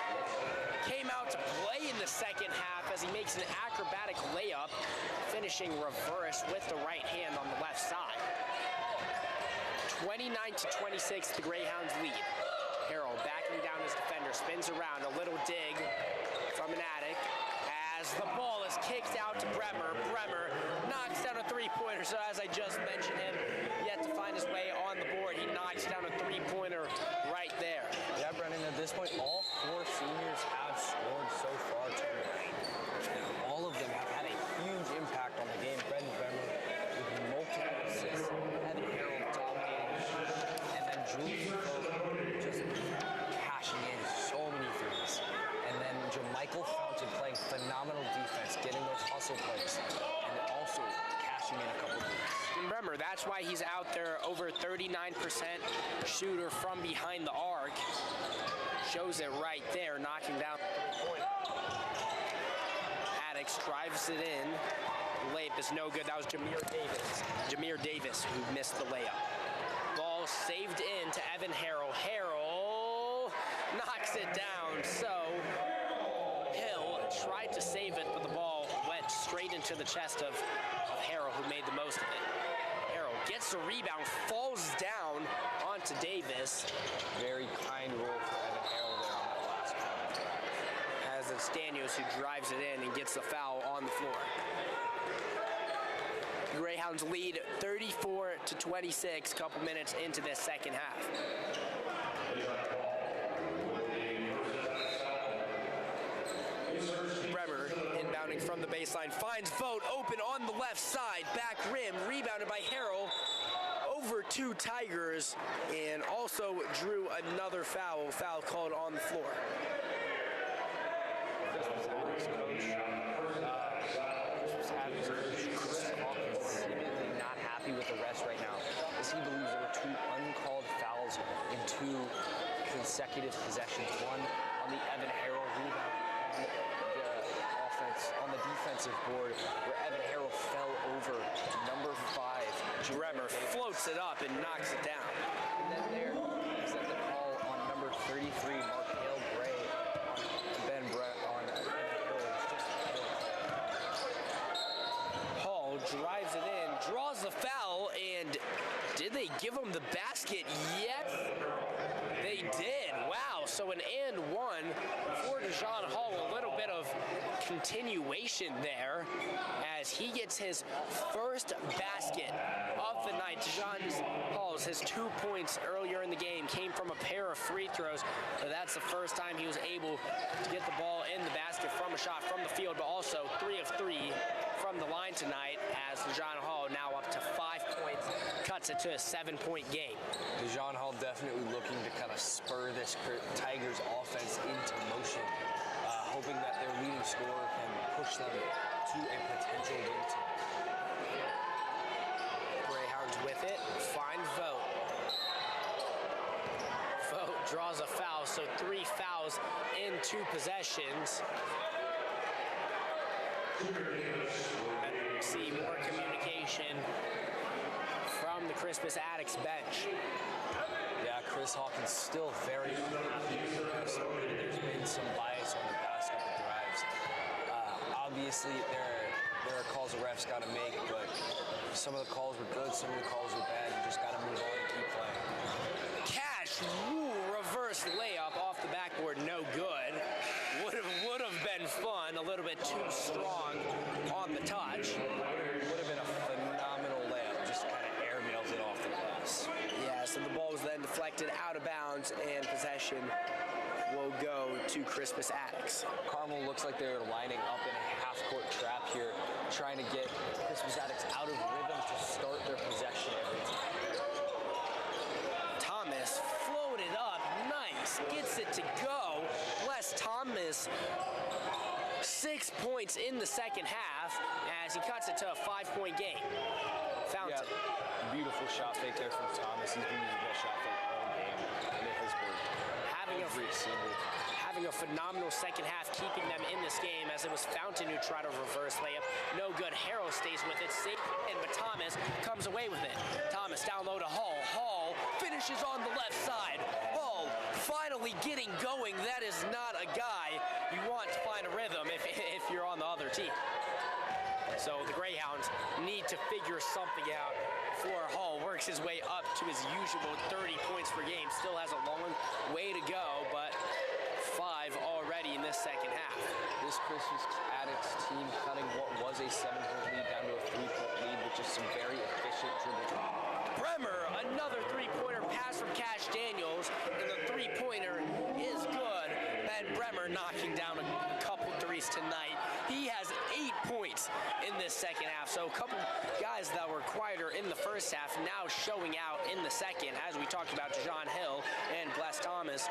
came out to play in the second half as he makes an acrobatic layup, finishing reverse with the right hand on the left side. 29-26, the Greyhounds lead. Harrell backing down his defender, spins around, a little dig from an Attuck as the ball is kicked out to Bremer. Bremer knocks down a three-pointer, so as I just mentioned him, yet to find his way on the board. He knocks down a three-pointer right there. Yeah, Brendan, at this point, all 4 seniors have scored so far tonight. All of them have had a huge impact on the game. Brendan Bremer with multiple assists, Evan Harrell dominating, and then Julian Vogt just cashing in so many threes. And then Jermichael Fountain playing phenomenal That's why he's out there, over 39% shooter from behind the arc. Shows it right there, knocking down. Attucks drives it in. Layup is no good. That was Jameer Davis who missed the layup. Ball saved in to Evan Harrell. Harrell knocks it down. So Hill tried to save it, but the ball went straight into the chest of Harrell, who made the most of it. Harrell gets the rebound, falls down onto Davis. Very kind roll for Evan Harrell there on that last play. As it's Daniels who drives it in and gets the foul on the floor. The Greyhounds lead 34-26, couple minutes into this second half. Bremer inbounding from the baseline, finds Vogt open on the left side, back rim, rebounded by Harrell, over to Tigers, and also drew another foul called on the floor. Not happy with the rest right now, as he believes there were 2 uncalled fouls in 2 consecutive possessions. One on the Evan Harrell rebound on the defensive board, where Evan Harrell fell over number 5. Bremer floats it up and knocks it down. And then there is that the call on number 33, Markel Gray, on Ben Brett on Evan Harrell. Hall drives it in, draws the foul, and did they give him the basket yet? They did. Wow, so an and one for Dejan Hall. A little bit of continuation there as he gets his first basket of the night. Dejan Hall's his 2 points earlier in the game came from a pair of free throws. So that's the first time he was able to get the ball in the basket from a shot from the field, but also 3 of 3 from the line tonight, as Dejan Hall now up to 5 points, cuts it to a 7-point game. Dejan Hall definitely looking to kind of spur this Tigers offense into motion, hoping that their leading scorer can push them to a potential win tonight. Greyhounds with it, find Vogt. Vogt draws a foul, so 3 fouls in 2 possessions. See more communication from the Crispus Attucks bench. Yeah, Chris Hawkins still very unhappy. There's been some bias on the past couple drives. Obviously, there are calls the refs got to make, but some of the calls were good, some of the calls were bad. You just got to move on and keep playing. Cash Rule reverse layup off the backboard, no good. Would have been fun, a little bit too strong on the touch. Would have been a phenomenal layup, just kind of airmails it off the glass. Yeah, so the ball was then deflected out of bounds, and possession will go to Crispus Attucks. Carmel looks like they're lining up in a half-court trap here, trying to get Crispus Attucks out of rhythm to start their possession every time. Thomas floated up, nice, gets it to go. Bless Thomas, 6 points in the second half as he cuts it to a 5-point game. Fountain. Yeah, beautiful shot fake there from Thomas. He's been using that shot fake all game, and it has worked. Having a phenomenal second half, keeping them in this game, as it was Fountain who tried a reverse layup. No good. Harrell stays with it, safe in, but Thomas comes away with it. Thomas down low to Hall. Hall finishes on the left side. Hall finally getting going. That is not a guy you want to find a rhythm if you're on the other team. So the Greyhounds need to figure something out. For Hall works his way up to his usual 30 points per game. Still has a long way to go, but 5 already in this second half. This Crispus Attucks team cutting what was a 7-point lead down to a 3-point lead with just some very efficient dribble. Bremer, another 3-pointer pass from Cash Daniels, and the 3-pointer is good. Ben Bremer knocking down a couple threes tonight. He has 8 points in this second half. So a couple guys that were quieter in the first half now showing out in the second, as we talked about Dejan Hill and Bless Thomas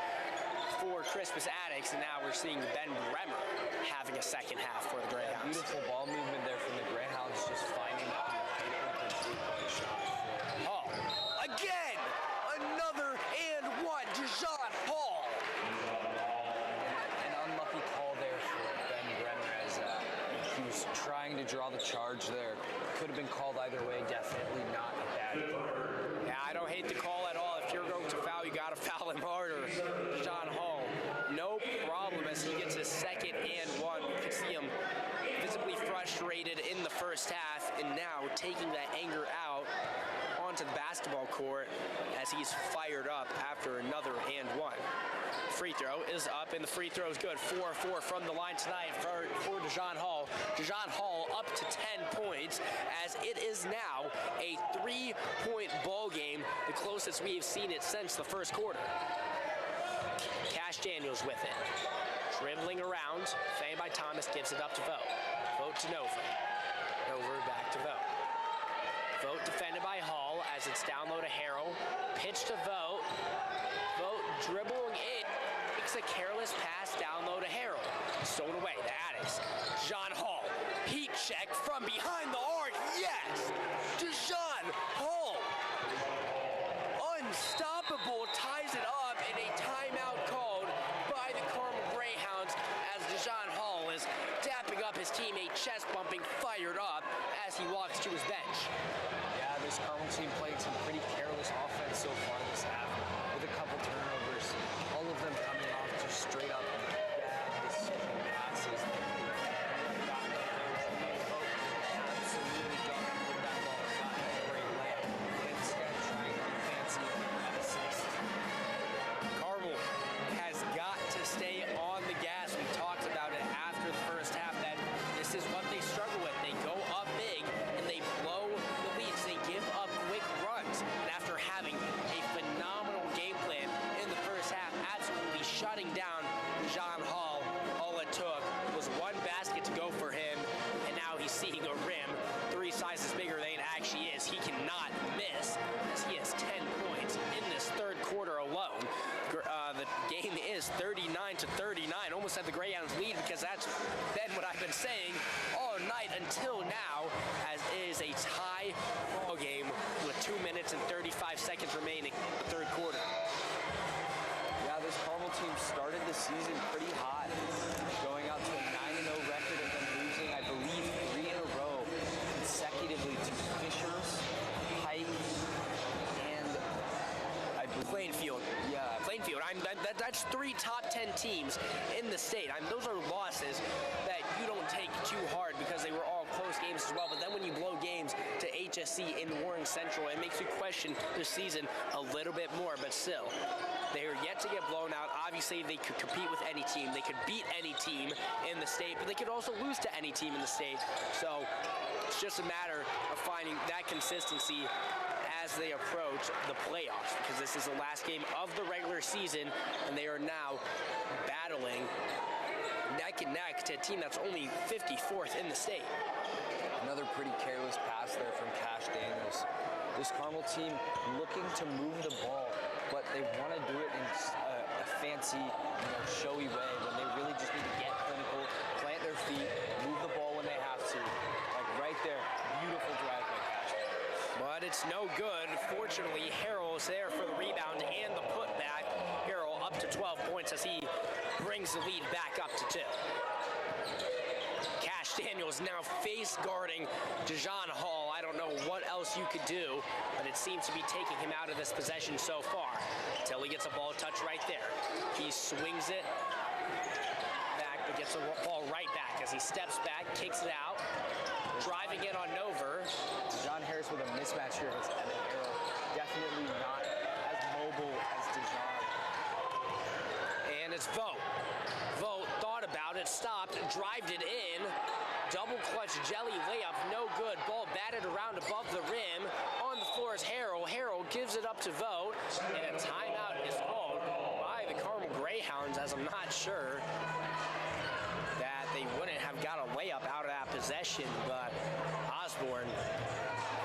for Crispus Attucks, and now we're seeing Ben Bremer having a second half for the Greyhounds. Beautiful ball movement there from the Greyhounds, just finding the open 3-point shot for He was trying to draw the charge there. Could have been called either way. Definitely not a bad call. Yeah, I don't hate the call at all. If you're going to foul, you got to foul him harder. John Hall, no problem as he gets his second and one. You can see him visibly frustrated in the first half, and now taking that anger out onto the basketball court as he's fired up after another and one. Free throw is up, and the free throw is good. 4-4 from the line tonight for DeJon Hall. DeJon Hall up to 10 points as it is now a 3-point ball game, the closest we have seen it since the first quarter. Cash Daniels with it. Dribbling around, fanned by Thomas, gives it up to Vogt. Vogt to Nova. Nova back to Vogt. Vogt defended by Hall as it's down low to Harrell. Pitch to Vogt. Vogt dribbling in. Makes a careless pass down low to Harrell. Stolen away to Attucks. John Hall. Heat check from behind the arc. Yes! DeJon Hall. Unstoppable. Ties it up in a timeout called by the Carmel Greyhounds as DeJon Hall is dapping up his teammate, chest bumping, fired up as he walks to his bench. Yeah, this Carmel team playing some pretty careless offense so far this half with a couple turnovers. All of them coming off just straight up bad decision passes. Absolutely don't put that ball or got a great layup. Instead, trying to be fancy assist. Carmel has got to stay on the gas. We talked about it after the first half that this is what they struggle with. They go up big and they blow the leads. They give up quick runs. And after having a phenomenal game plan in the first half, absolutely shutting down John Hall, all it took was one basket to go for him, and now he's seeing a rim 3 sizes bigger than it actually is. He cannot miss as he has 10 points in this third quarter alone. The game is 39-39. Almost had the Greyhounds lead because that's been what I've been saying all night until now, as it is a tie ball game with 2 minutes and 35 seconds remaining in the third quarter. Yeah, this Carmel team started the season pretty hot, going out to a 9-0 record and then losing, I believe, 3 in a row consecutively to Fishers, Pike, and I believe Plainfield. Yeah, Plainfield. That's 3 top 10 teams in the state. Those are losses that you don't take too hard because they were all close games as well. But then when you blow games to HSC in Warren Central, it makes you question the season a little bit more. But still, they are yet to get blown out. Obviously, they could compete with any team. They could beat any team in the state, but they could also lose to any team in the state. So it's just a matter of finding that consistency as they approach the playoffs, because this is the last game of the regular season, and they are now battling neck and neck to a team that's only 54th in the state. Another pretty careless pass there from Cash Daniels. This Carmel team looking to move the ball, but they want to do it in a fancy, showy way when they really just need to get clinical, plant their feet, move the ball when they have to. Like right there, beautiful drive by Cash Daniels. But it's no good. Fortunately, Harrell is there for the rebound and the putback. Harrell up to 12 points as he brings the lead back up to 2. Cash Daniels now face guarding DeJon Hall. I don't know what else you could do, but it seems to be taking him out of this possession so far until he gets a ball touch right there. He swings it back, but gets the ball right back as he steps back, kicks it out, driving in on Nover. John Harris with a mismatch here against Evan Harrell. Definitely not as mobile as DeJon. And it's Vogt. Vogt thought about it, stopped, drived it in. Double clutch jelly layup, no good. Ball batted around above the rim. On the floor is Harrell. Harrell gives it up to Vogt. And a timeout is called by the Carmel Greyhounds, as I'm not sure that they wouldn't have got a layup out of that possession, but Osborne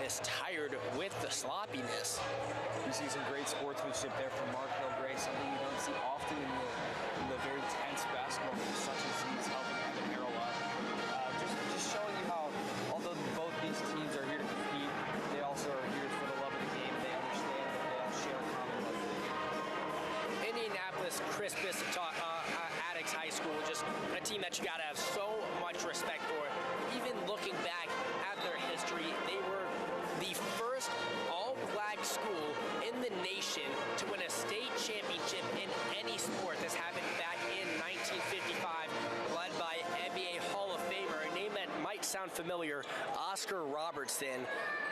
is tired with the sloppiness. You see some great sportsmanship there from Markel Gray, something you don't see often in the very tense basketball games such as these, helping Evan Harrell up. Just showing you how, although both these teams are here to compete, they also are here for the love of the game. They understand that they all share a common love for the game. Indianapolis Crispus Attucks High School, just a team that you gotta have so much respect for. might sound familiar. Oscar Robertson,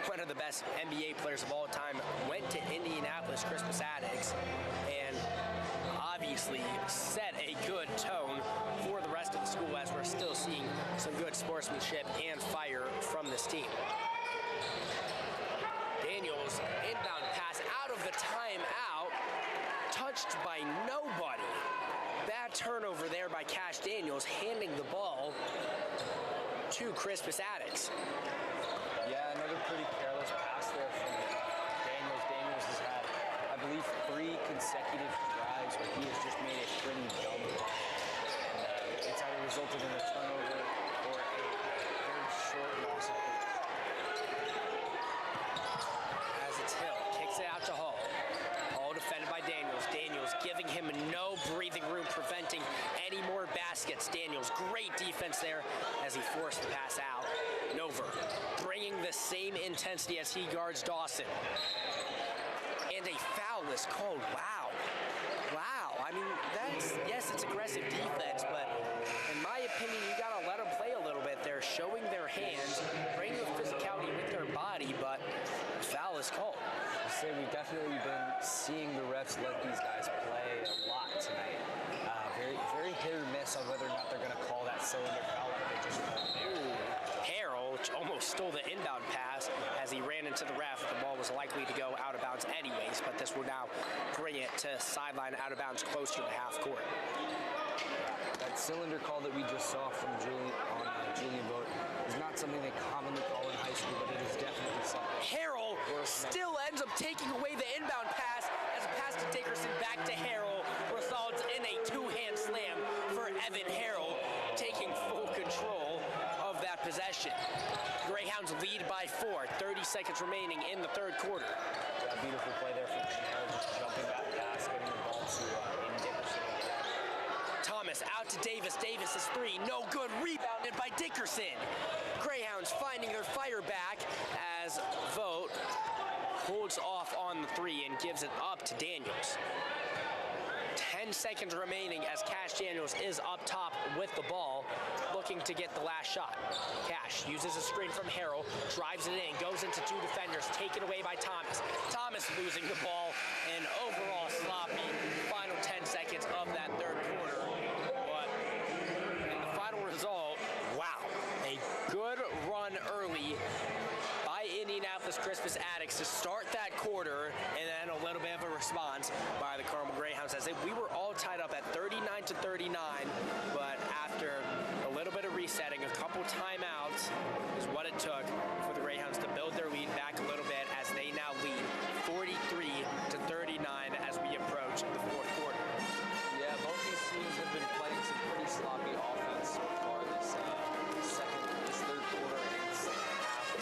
one of the best NBA players of all time, went to Indianapolis, Crispus Attucks, and obviously set a good tone for the rest of the school as we're still seeing some good sportsmanship and fire from this team. Daniels, inbound pass out of the timeout, touched by nobody. Bad turnover there by Cash Daniels, handing the ball to Crispus Attucks. Yeah, another pretty careless pass there from Daniels. Daniels has had, I believe, 3 consecutive drives where he has just made a pretty dumb play. It's either resulted in a turnover or a very short loss of As it's Hill, kicks it out to Hall. Hall defended by Daniels. Daniels giving him no breathing room, preventing any more baskets. Daniels, great defense there as he forced the pass out. Nover bringing the same intensity as he guards Dawson. And a foul is called. Wow. I mean, yes, it's aggressive defense, but in my opinion, you got to let them play a little bit. They're showing their hands, bringing the physicality with their body, but a foul is called. I say we've definitely been seeing the refs let these guys play a lot tonight. Very hit or miss on whether or not they're going to call that cylinder foul like they just called. Harrell almost stole the inbound pass as he ran into the ref. The ball was likely to go out of bounds anyways, but this will now bring it to sideline out of bounds closer to half court. That cylinder call that we just saw from Julian Vogt is not something they commonly call in high school, but it is definitely something. Harrell still ends up taking away the inbound pass as a pass to Dickerson back to Harrell results in a two-hand slam for Evan Harrell, taking full control of that possession. Greyhounds lead by 4, 30 seconds remaining in the third quarter. Yeah, beautiful play there from Harrell, just jumping that pass, getting the ball to Aiden Dickerson. Thomas out to Davis. Davis is 3, no good. Rebounded by Dickerson. Greyhounds finding their fire back as Vogt holds off on the 3 and gives it up to Daniels. 10 seconds remaining as Cash Daniels is up top with the ball, looking to get the last shot. Cash uses a screen from Harrell, drives it in, goes into 2 defenders, taken away by Thomas. Thomas losing the ball, and overall sloppy final 10 seconds of that third quarter. But in the final result, wow, a good run early by Indianapolis Crispus Attucks to start that quarter, and then a little bit of a response by the Carmel Greyhounds as we were all tied up at 39-39, but after a little bit of resetting, a couple timeouts is what it took for the Greyhounds to build their lead back a little bit as they now lead 43-39 as we approach the fourth quarter. Yeah, both these teams have been playing some pretty sloppy offense so far this third quarter and second half.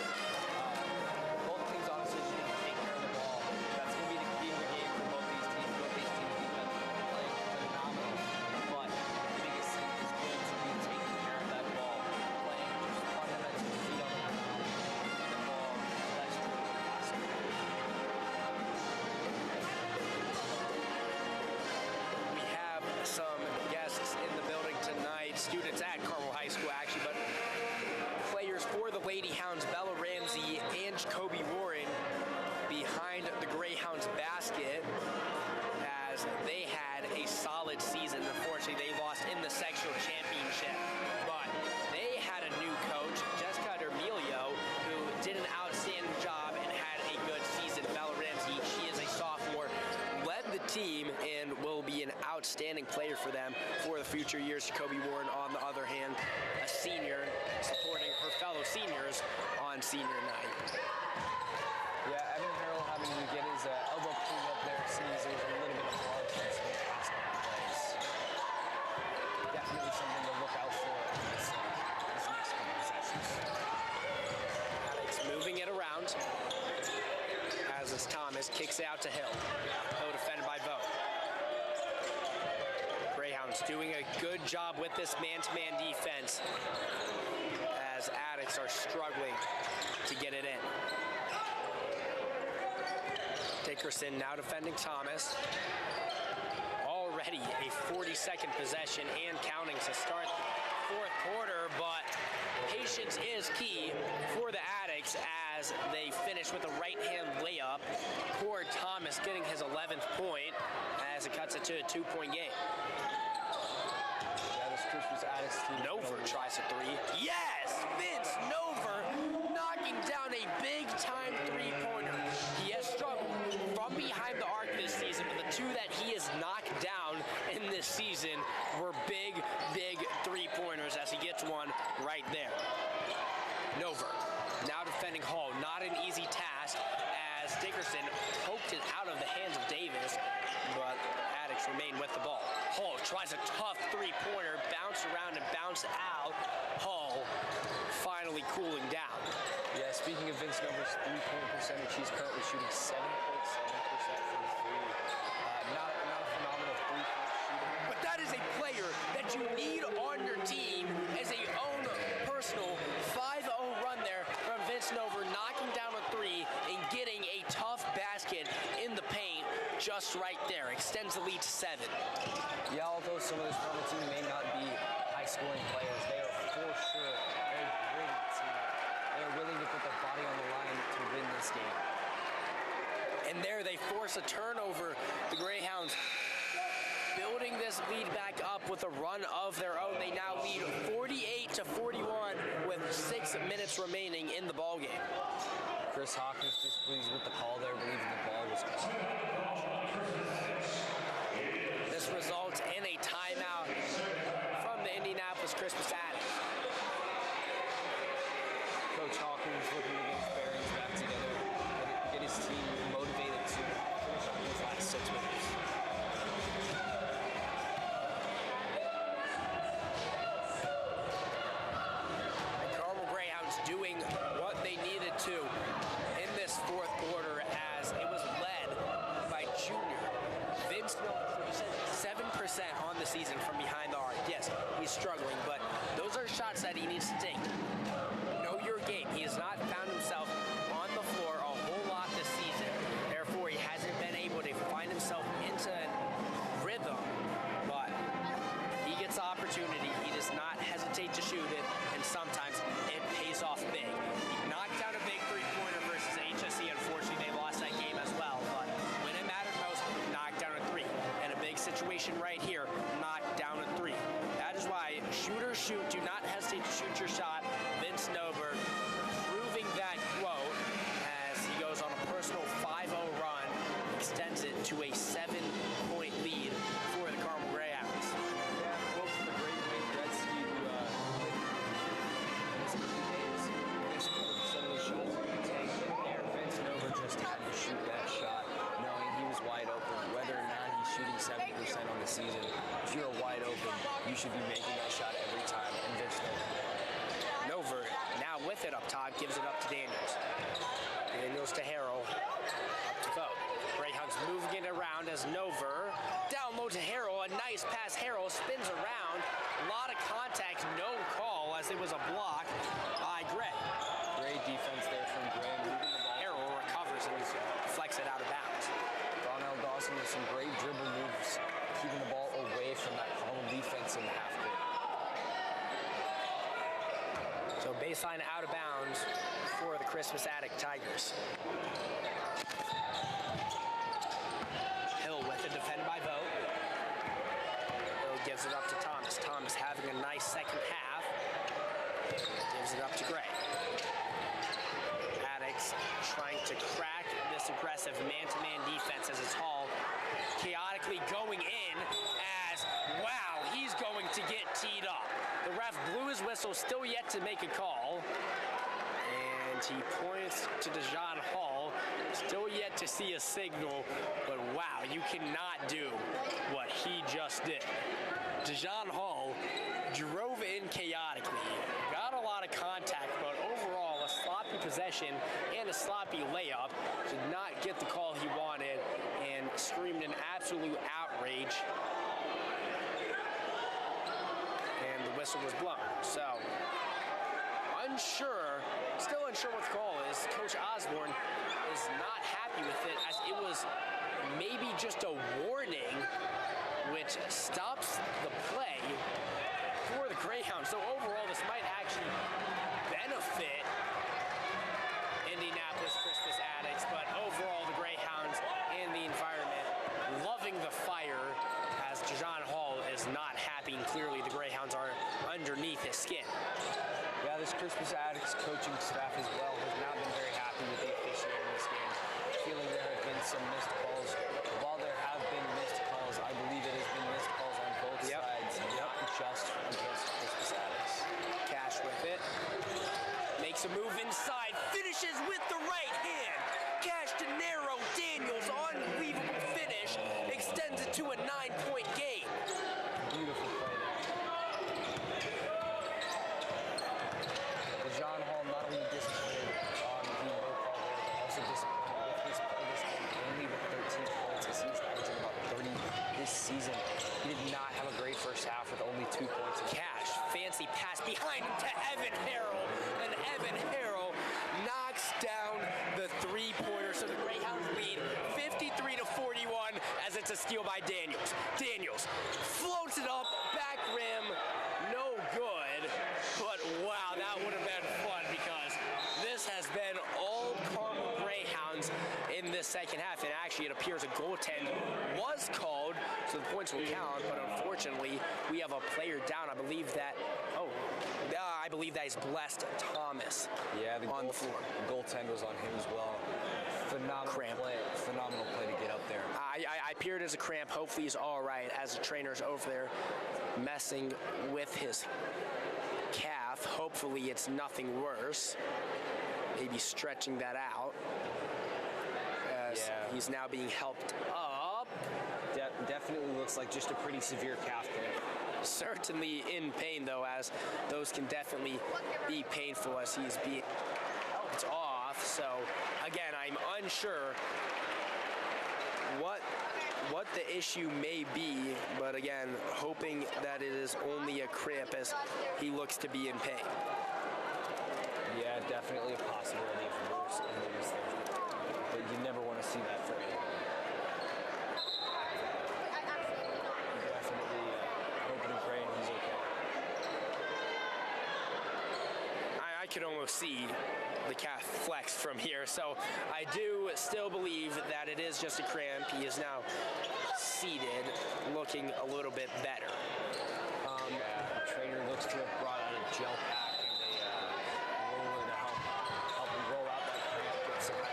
Both teams obviously just need to take care of the ball. That's going to be the key to the game for both these teams. Both these teams defensively playing phenomenal, but the biggest thing is going to be taking care of that ball, playing just fundamental feet on the ground, moving the ball less driven passing. We have some guests in the building tonight, students at Carmel High School actually, but players for the Lady Hounds, Bella Ramsey and Jacoby Warren behind the Greyhounds basket as they had a solid season. Unfortunately, they lost in the sectional championship, but they had a new coach, Jessica D'Amelio, who did an outstanding job and had a good season. Bella Ramsey, she is a sophomore, led the team and will be an outstanding player for them for the future years. Jacoby Warren, on the other hand, a senior, supporting her fellow seniors on senior night. Yeah, Evan Harrell having to get his elbow cleaned up there seems there's a little bit of blood from some basketball plays. Definitely something to look out for in this next couple possessions. Alex moving it around as it's Thomas kicks it out to Hill. Hill defended by Vogt. Greyhounds doing a good job with this man-to-man defense as Attucks are struggling to get it in. Dickerson now defending Thomas. Already a 40-second possession and counting to start fourth quarter, but patience patience is key for the Attucks as they finish with a right-hand layup. Poor Thomas getting his 11th point as it cuts it to a 2-point game. Yeah, this Crispus Attucks team. Nover tries a three. Yes! Vince Nover knocking down a big-time three-pointer. He has struggled from behind the arc this season, but the two that he has knocked down in this season were big three-pointers as he gets one right there. Nover now defending Hall. Not an easy task as Dickerson poked it out of the hands of Davis, but Attucks remain with the ball. Hall tries a tough three-pointer, bounce around and bounce out. Hall finally cooling down. Yeah, speaking of Vince Nover's three-point percentage, he's currently shooting 7.7% from three. Not a phenomenal three-point shooter. But that is a player that you need on your team as a own personal 5-0 run there from Vince Nover, knocking down a three and getting a tough basket in the paint just right there. Extends the lead to 7. Yeah, although some of this Carmel team may not be high-scoring players, they are for sure a great team. They are willing to put their body on the line to win this game. And there they force a turnover. The Greyhounds building this lead back up with a run of their own. They now lead 48-41 with 6 minutes remaining in the ballgame. Chris Hawkins displeased with the call there, believing the ball was called. This results in a timeout from the Indianapolis Crispus Attucks. Coach Hawkins looking to get his bearings back together, get his team motivated to finish on these last 6 minutes. The Carmel Greyhounds doing what they needed to in this fourth quarter as it was led by junior Vince Nover, 7% on the season from behind the arc. Yes, he's struggling, but those are shots that he needs to take. Know your game. He has not found himself on the floor a whole lot this season. Therefore, he hasn't been able to find himself into rhythm, but he gets the opportunity. He does not hesitate to shoot it, and sometimes it pays off big. He knocked down a big three-pointer versus HSE. Unfortunately, they lost that game as well, but when it mattered most, knocked down a three. And a big situation right here, knocked down a three. That is why shooters shoot. Do not hesitate to shoot your shot. Vince Nover proving that quote as he goes on a personal 5-0 run, extends it to a 7-point lead for the Carmel Greyhounds. Yeah, quote from the great Wayne Gretzky, who this suddenly shows there. Vince Nover just had to shoot that shot, knowing he was wide open. Whether or not he's shooting 70% on the season, if you're wide open, you should be making that shot every time. And Vince Nover now with it up top, gives it up to Daniels. Daniels to Harrell, up to Vogt. Greyhounds moving it around as Nover down low to Harrell. A nice pass. Harrell spins around. A lot of contact, no call as it was a block by Gray. Great defense there from Gray, moving the ball. Harrell recovers and deflects it out of bounds. Donnell Dawson with some great dribble moves, keeping the ball away from that Carmel defense in the half court. So baseline out of bounds for the Crispus Attucks Tigers. Hill with it, defended by Vogt. Hill gives it up to Thomas. Thomas having a nice second half. Gives it up to Gray. Attucks trying to crack this aggressive man-to-man defense as it's Hall chaotically going in as, wow, he's going to get teed up. The ref blew his whistle, still yet to make a call. And he points to Dejan Hall, still yet to see a signal, but wow, you cannot do what he just did. Dejan Hall drove in chaotically, got a lot of contact, but overall a sloppy possession and a sloppy layup. Did not get the call he wanted and screamed in absolute outrage. And the whistle was blown. So, still unsure what the call is. Coach Osborne is not happy with it as it was maybe just a warning which stops the play for the Greyhounds. So overall, this might actually Crispus Attucks coaching staff as well has not been very happy with the officiating in this game, feeling there have been some missed calls. While there have been missed calls, I believe it has been missed calls on both sides, not just against Crispus Attucks. Cash with it. Makes a move inside, finishes with the right hand. Cash to narrow Daniels, unbelievable finish, extends it to a 9-point game. Beautiful play there. John Hall not only disappointed on the no call there, but also disappointed with his play this game, only with 13 points as he's averaging about 30 this season. He did not have a great first half with only 2 points. Cash, fancy pass behind him to Evan Harrell, and Evan Harrell knocks down the three-pointer, so the Greyhounds lead 53-41 as it's a steal by Daniels. Daniels floats it up, back rim, no good, but wow, that would have been fun because this has been all Carmel Greyhounds in this second half, and actually it appears a goaltend was called, so the points will count, but unfortunately we have a player down. I believe that is Blessed Thomas. Yeah, on the floor. The goaltend was on him as well. Phenomenal play to get up there. I peered as a cramp. Hopefully he's all right as the trainer's over there messing with his calf. Hopefully it's nothing worse. Maybe stretching that out. As he's now being helped up. Definitely looks like just a pretty severe calf cramp. Certainly in pain, though, as those can definitely be painful as he's being... It's off, so again, I'm unsure what the issue may be, but again, hoping that it is only a cramp as he looks to be in pain. Yeah, definitely a possibility of worse injuries there, but you never want to see that for anyone. I could almost see the calf flex from here, so I do still believe that it is just a cramp. He is now seated, looking a little bit better. The trainer looks to have brought out a gel pack and a roller to help him roll out that cramp,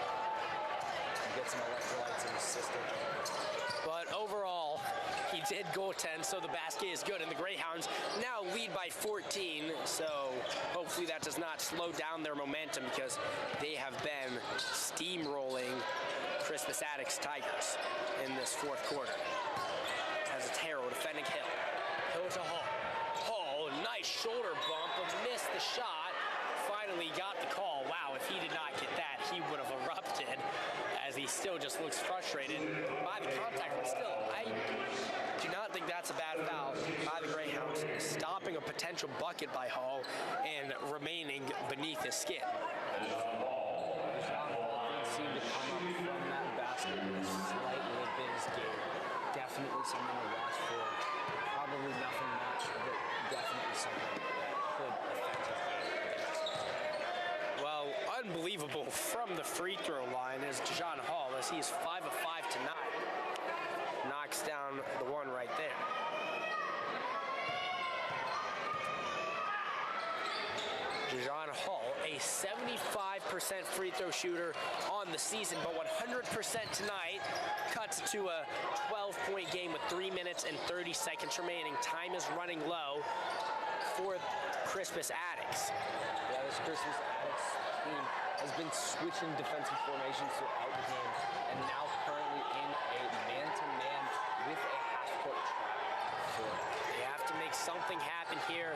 get some electrolytes in his system. But overall, he did goaltend, so the basket is good, and the Greyhounds now lead by 14, so hopefully that does not slow down their momentum because they have been steamrolling Crispus Attucks Tigers in this fourth quarter. As it's Harrell defending Hill. Hill to Hall. Hall, nice shoulder bump, but missed the shot. Finally got the call. Wow, if he did not get that, he would have erupted, as he still just looks frustrated by the contact, but still, I do not think that's a bad foul by the Greyhounds, stopping a potential bucket by Hall and remaining beneath his skin. Seemed to come up from that basket with a slight little bit of game. Definitely something to watch for. Probably nothing much, but definitely something that could affect his game. Well, unbelievable from the free throw line is John Hall, as he's 5 of 5 tonight. Knocks down the one right there. John Hall, a 75% free throw shooter on the season, but 100% tonight, cuts to a 12-point game with 3 minutes and 30 seconds remaining. Time is running low for Crispus Attucks. Yeah, this Crispus Attucks team has been switching defensive formations throughout the game, and now currently in a man-to-man with a half-court trap. They have to make something happen here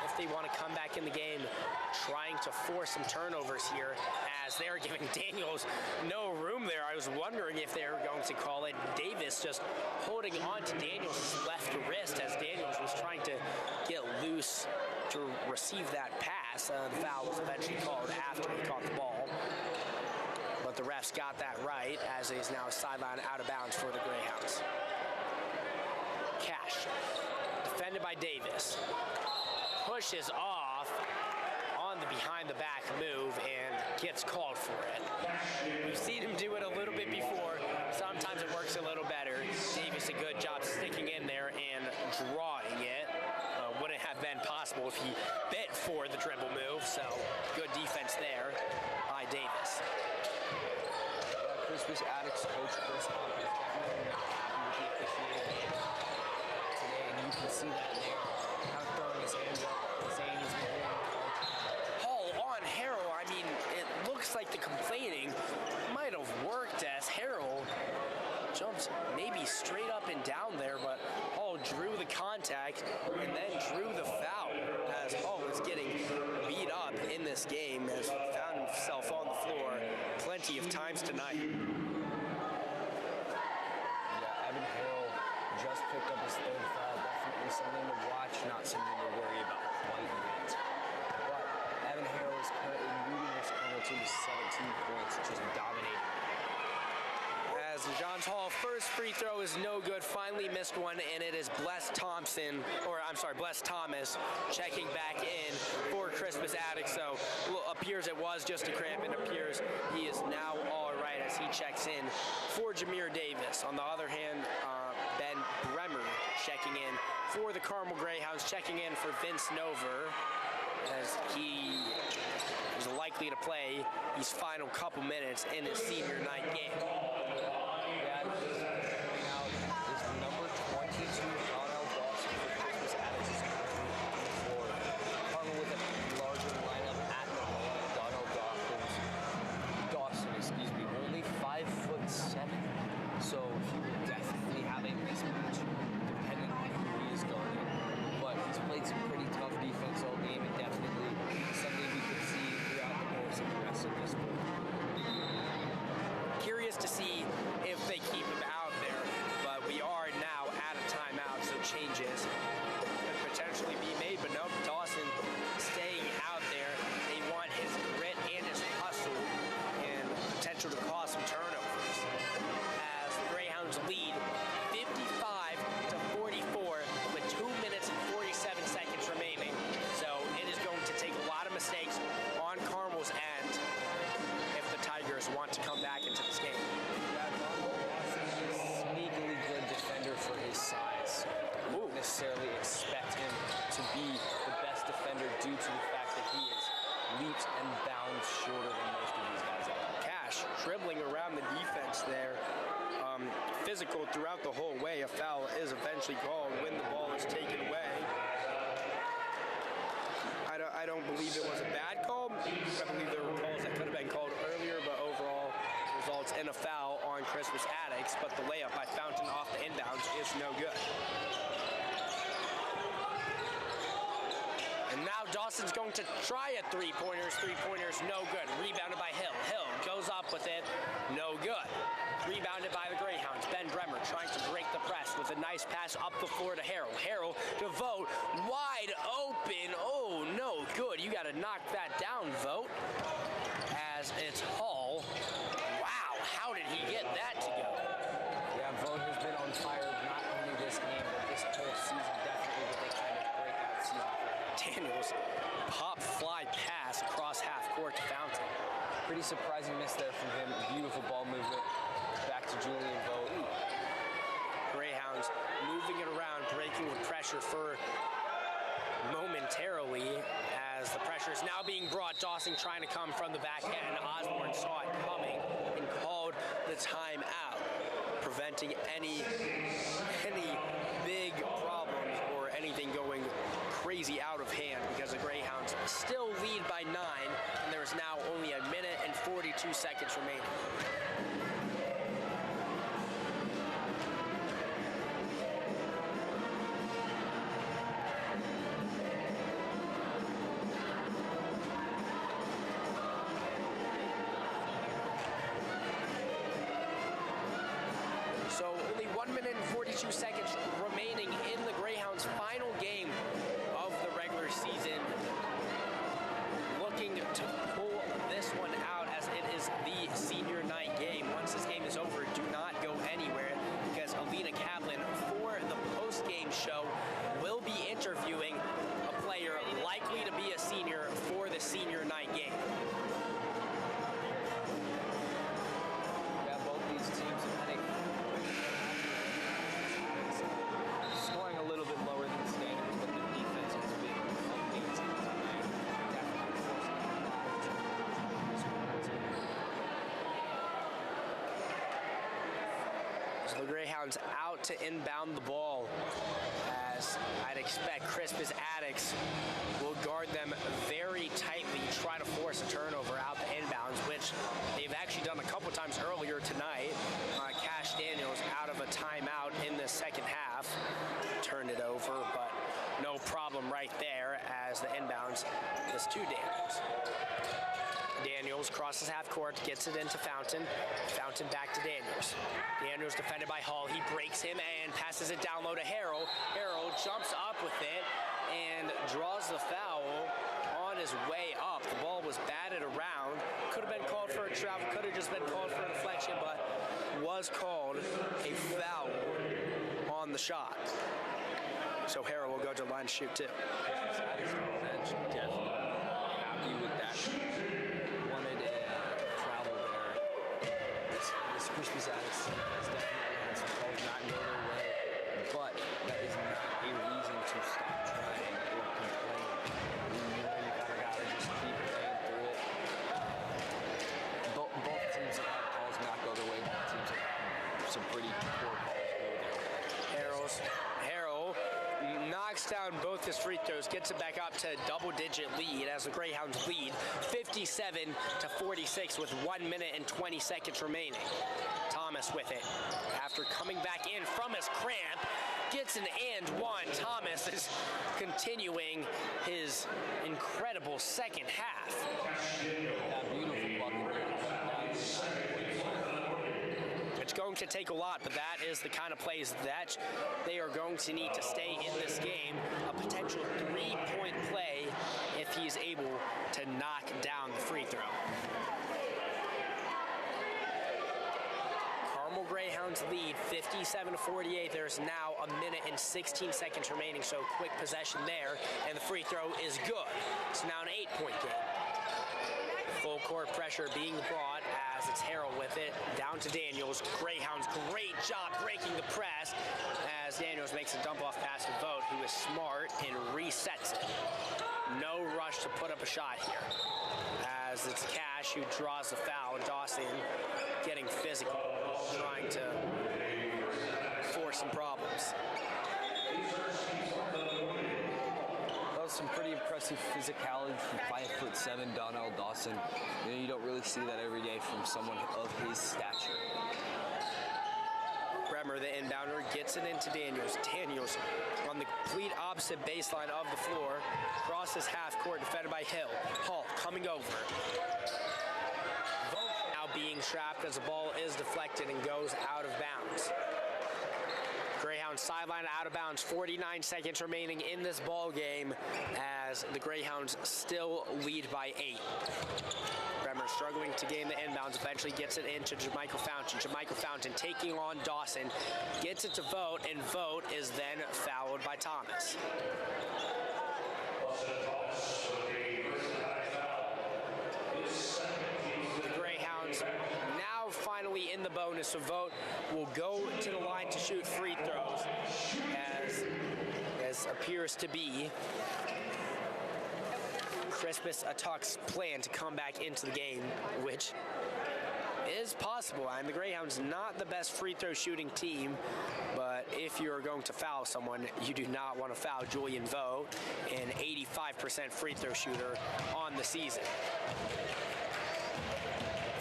if they want to come back in the game, trying to force some turnovers here as they're giving Daniels no room there. I was wondering if they were going to call it. Davis just holding on to Daniels' left wrist as Daniels was trying to get loose to receive that pass. The foul was eventually called after he caught the ball, but the refs got that right as he's now sidelined out of bounds for the Greyhounds. Cash, defended by Davis, pushes off on the behind-the-back move and gets called for it. We've seen him do it a little bit before. Sometimes it works a little better. Davis a good job sticking in there and drawing it. Wouldn't have have been possible if he bit for the dribble move. So good defense there by Davis. Crispus Attucks coach Chris Kaplan is definitely not happy with the officiating today, and you can see that there. Kind of throwing his hands up, saying he's been doing it all Hall on Harrell. I mean, it looks like the complaining might have worked as Harrell jumped maybe straight up and down there, but Hall drew the contact and then drew the foul as Hall was getting beat up in this game, has found himself on the floor plenty of times tonight. Yeah, Evan Harrell just picked up his third foul. Definitely something to watch, not something to worry about quite yet. But Evan Harrell is currently leading this Carmel team to 17 points, just dominating. As Johns Hall first free throw is no good, finally missed one, and it is Bless Thomas checking back in for Crispus Attucks. So appears it was just a cramp, and appears he is now all right as he checks in for Jameer Davis. On the other hand, Ben Bremer checking in for the Carmel Greyhounds, checking in for Vince Nover as he is likely to play these final couple minutes in his senior night game. So he will definitely have a mismatch depending on who he is guarding. But he's played some pretty tough defense all game, and definitely something we could see throughout the course of the rest of this game. Curious to see if they keep him out there, but we are now at a timeout, so changes could potentially be made. But no, Dawson staying out there. They want his grit and his hustle and potential to cause some turnovers. Lead 55-44 with 2 minutes and 47 seconds remaining. So it is going to take a lot of mistakes on Carmel's end if the Tigers want to come back into this game. Sneakily good defender for his size. I wouldn't necessarily expect him to be the best defender due to the fact that he is leaps and bounds shorter than most of these guys are. Cash dribbling around the defense there. Physical throughout the whole way. A foul is eventually called when the ball is taken away. I don't believe it was a bad call. I believe there were calls that could have been called earlier, but overall results in a foul on Crispus Attucks, but the layup by Fountain off the inbounds is no good. And now Dawson's going to try a three-pointers. Three-pointers, no good. Rebounded by Hill. Hill goes up with it, no good. Rebounded by the Greyhounds. Ben Bremer trying to break the press with a nice pass up the floor to Harrell. Harrell to Vogt, wide open. Oh, no good. You got to knock that down, Vogt, as it's Hall. Wow, how did he get that to go? Yeah, Vogt has been on fire not only this game, but this whole season, definitely with a kind of breakout season for him. Daniels pop fly pass across half court to Fountain. Pretty surprising miss there from him. Beautiful ball movement. Back to Julian Vogt. Greyhounds moving it around, breaking the pressure for momentarily as the pressure is now being brought. Dawson trying to come from the back end. Osborne saw it coming and called the timeout, preventing any big problems or anything going crazy out of hand because the Greyhounds still lead by 9, and there is now only a minute and 42 seconds remaining. So only 1 minute and 42 seconds remaining in the Greyhounds' final game of the regular season. Looking to pull this one out as it is the senior night game. Once this game is over, do not go anywhere because Alina Kaplan for the post-game show will be interviewing a player likely to be a senior for the senior night game. Yeah, both these teams have had scoring a little bit lower than standards, but the defense has been The Greyhounds out to inbound the ball, as I'd expect Crispus Attucks will guard them very tightly, try to force a turnover out the inbounds, which they've actually done a couple times earlier tonight. Cash Daniels out of a timeout in the second half. Turned it over, but no problem right there as the inbounds is to Daniels. Daniels crosses half court, gets it into Fountain. Fountain back to Daniels. Daniels defended by Hall. He breaks him and passes it down low to Harrell. Harrell jumps up with it and draws the foul on his way up. The ball was batted around. Could have been called for a travel, could have just been called for a deflection, but was called a foul on the shot. So Harrell will go to the line to shoot too. Definitely happy with that. Wanted a travel there. This Crispus Attucks has definitely had some calls not go their way, but that is not a reason to stop trying or complain. You know, you gotta just keep playing through it. Both teams have had calls not go their way. Both teams have had some pretty poor calls go their way. Harrell knocks down both his free throws, gets it back up to a double-digit lead as the Greyhounds lead 57-46 with 1 minute and 20 seconds remaining. Thomas with it. After coming back in from his cramp, gets an and one. Thomas is continuing his incredible second half. It's going to take a lot, but that is the kind of plays that they are going to need to stay in this game. A potential 3-point play if he's able to knock down the free throw. Carmel Greyhounds lead 57-48. There's now a minute and 16 seconds remaining, so quick possession there, and the free throw is good. It's now an 8-point game. Full court pressure being brought as it's Harrell with it. Down to Daniels. Greyhounds, great job breaking the press as Daniels makes a dump-off pass to Vogt, who is smart and resets it. No rush to put up a shot here as it's Cash who draws the foul. Dawson getting physical, trying to force some problems. Some pretty impressive physicality from 5'7" Donnell Dawson. You know, you don't really see that every day from someone of his stature. Bremer, the inbounder, gets it into Daniels. Daniels on the complete opposite baseline of the floor, crosses half court, defended by Hill. Hall coming over. Vogt now being trapped as the ball is deflected and goes out of bounds. Greyhounds sideline out of bounds. 49 seconds remaining in this ball game as the Greyhounds still lead by 8. Bremer struggling to gain the inbounds, eventually gets it into Jermichael Fountain. Jermichael Fountain taking on Dawson, gets it to Vogt, and Vogt is then fouled by Thomas. The Greyhounds now finally in the bonus, so Vogt will go to the line to shoot free throws, as appears to be Crispus Attucks' plan to come back into the game, which is possible. And the Greyhounds not the best free throw shooting team, but if you're going to foul someone, you do not want to foul Julian Vogt, an 85% free throw shooter on the season.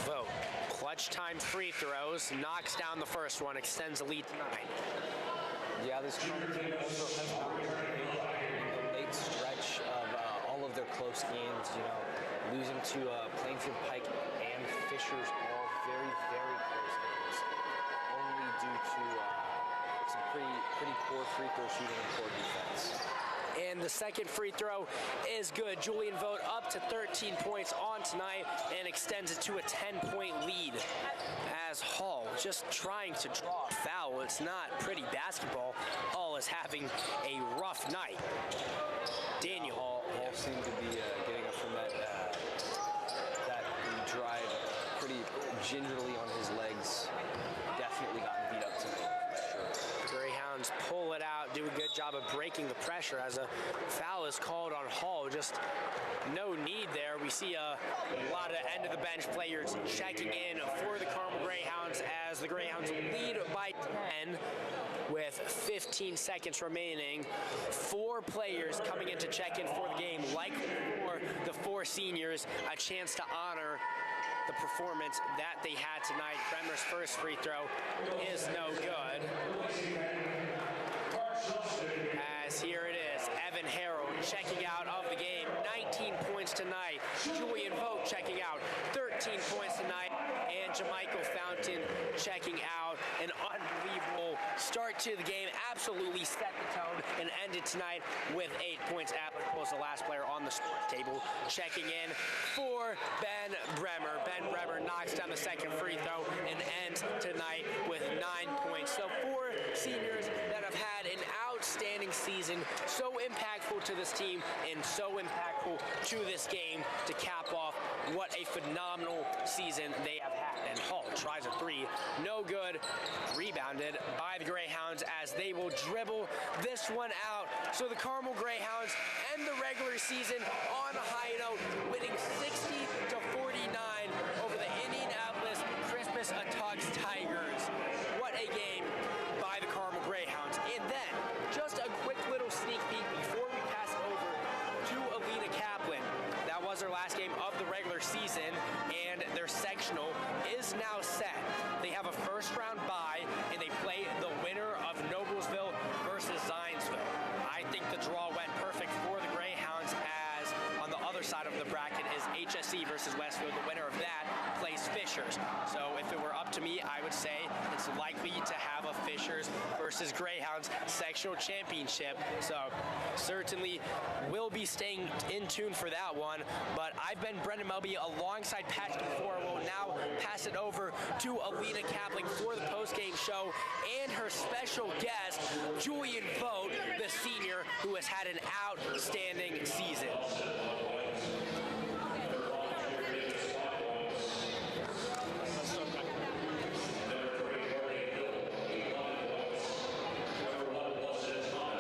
Vogt, clutch time free throws, knocks down the first one, extends the lead to 9. Yeah, this team also has not been great in the late stretch of all of their close games. You know, losing to Plainfield Pike and Fishers, all very, very close games, only due to some pretty poor free throw shooting and poor defense. And the second free throw is good. Julian Vogt up to 13 points on tonight and extends it to a 10-point lead as Hall just trying to draw a foul. It's not pretty basketball. Hall is having a rough night. Daniel Hall seemed to be getting up from that drive pretty gingerly on his legs. Definitely gotten beat up tonight, for sure. The Greyhounds pull it out, do a good job job of breaking the pressure as a foul is called on Hall. Just no need there. We see a lot of end of the bench players checking in for the Carmel Greyhounds as the Greyhounds lead by 10 with 15 seconds remaining. 4 players coming in to check in for the game, like for the 4 seniors, a chance to honor the performance that they had tonight. Bremer's first free throw is no good. As here it is, Evan Harrell checking out of the game, 19 points tonight. Julian Vogt checking out, 13 points tonight. And Jamichael Fountain checking out. An unbelievable start to the game, absolutely set the tone and ended tonight with 8 points. Applicable as the last player on the score table. Checking in for Ben Bremer. Ben Bremer knocks down the second free throw and ends tonight with 9 points. So 4 seniors that have had an outstanding season, so impactful to this team and so impactful to this game to cap off what a phenomenal season they have had. And Hall tries a 3, no good, rebounded by the Greyhounds as they will dribble this one out. So the Carmel Greyhounds end the regular season on a high note, winning 60-49 over the Indianapolis Crispus Attucks Tigers. What a game by the Carmel Greyhounds. And then, just a quick little sneak peek before we pass it over to Alina Kaplan. That was their last game of the regular season, and their sectional is now set. They have a first-round bye, and they play the winner of Noblesville versus Zionsville. I think the draw went perfect for the Greyhounds, as on the other side of the bracket is HSE versus Westfield. The winner of that plays Fishers. So if it were up to me, I would say it's likely to have a Fishers versus Greyhounds sectional championship. So certainly will be staying in tune for that one. But I've been Brendan Melby alongside Pat before. We'll now pass it over to Alina Kaplan for the post-game show and her special guest, Julian Vogt, the senior who has had an outstanding season.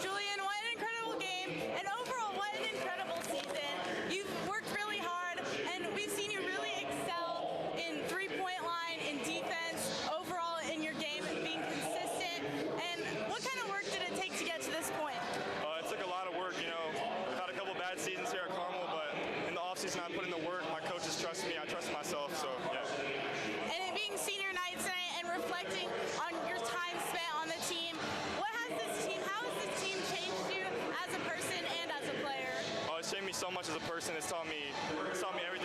Julian, what an incredible game, and overall, what an incredible season. You've worked really hard, and we've seen you really excel in three-point line, in defense, overall in your game, being consistent. And what kind of work did it take to get to this point? It took a lot of work, you know. I've had a couple bad seasons here at Carmel, but in the offseason I put in the work. My coaches trust me, I trust myself, so yeah. And it being senior night tonight and reflecting on your time spent on the team, how has this team changed you as a person and as a player? It's changed me so much as a person. It's taught me everything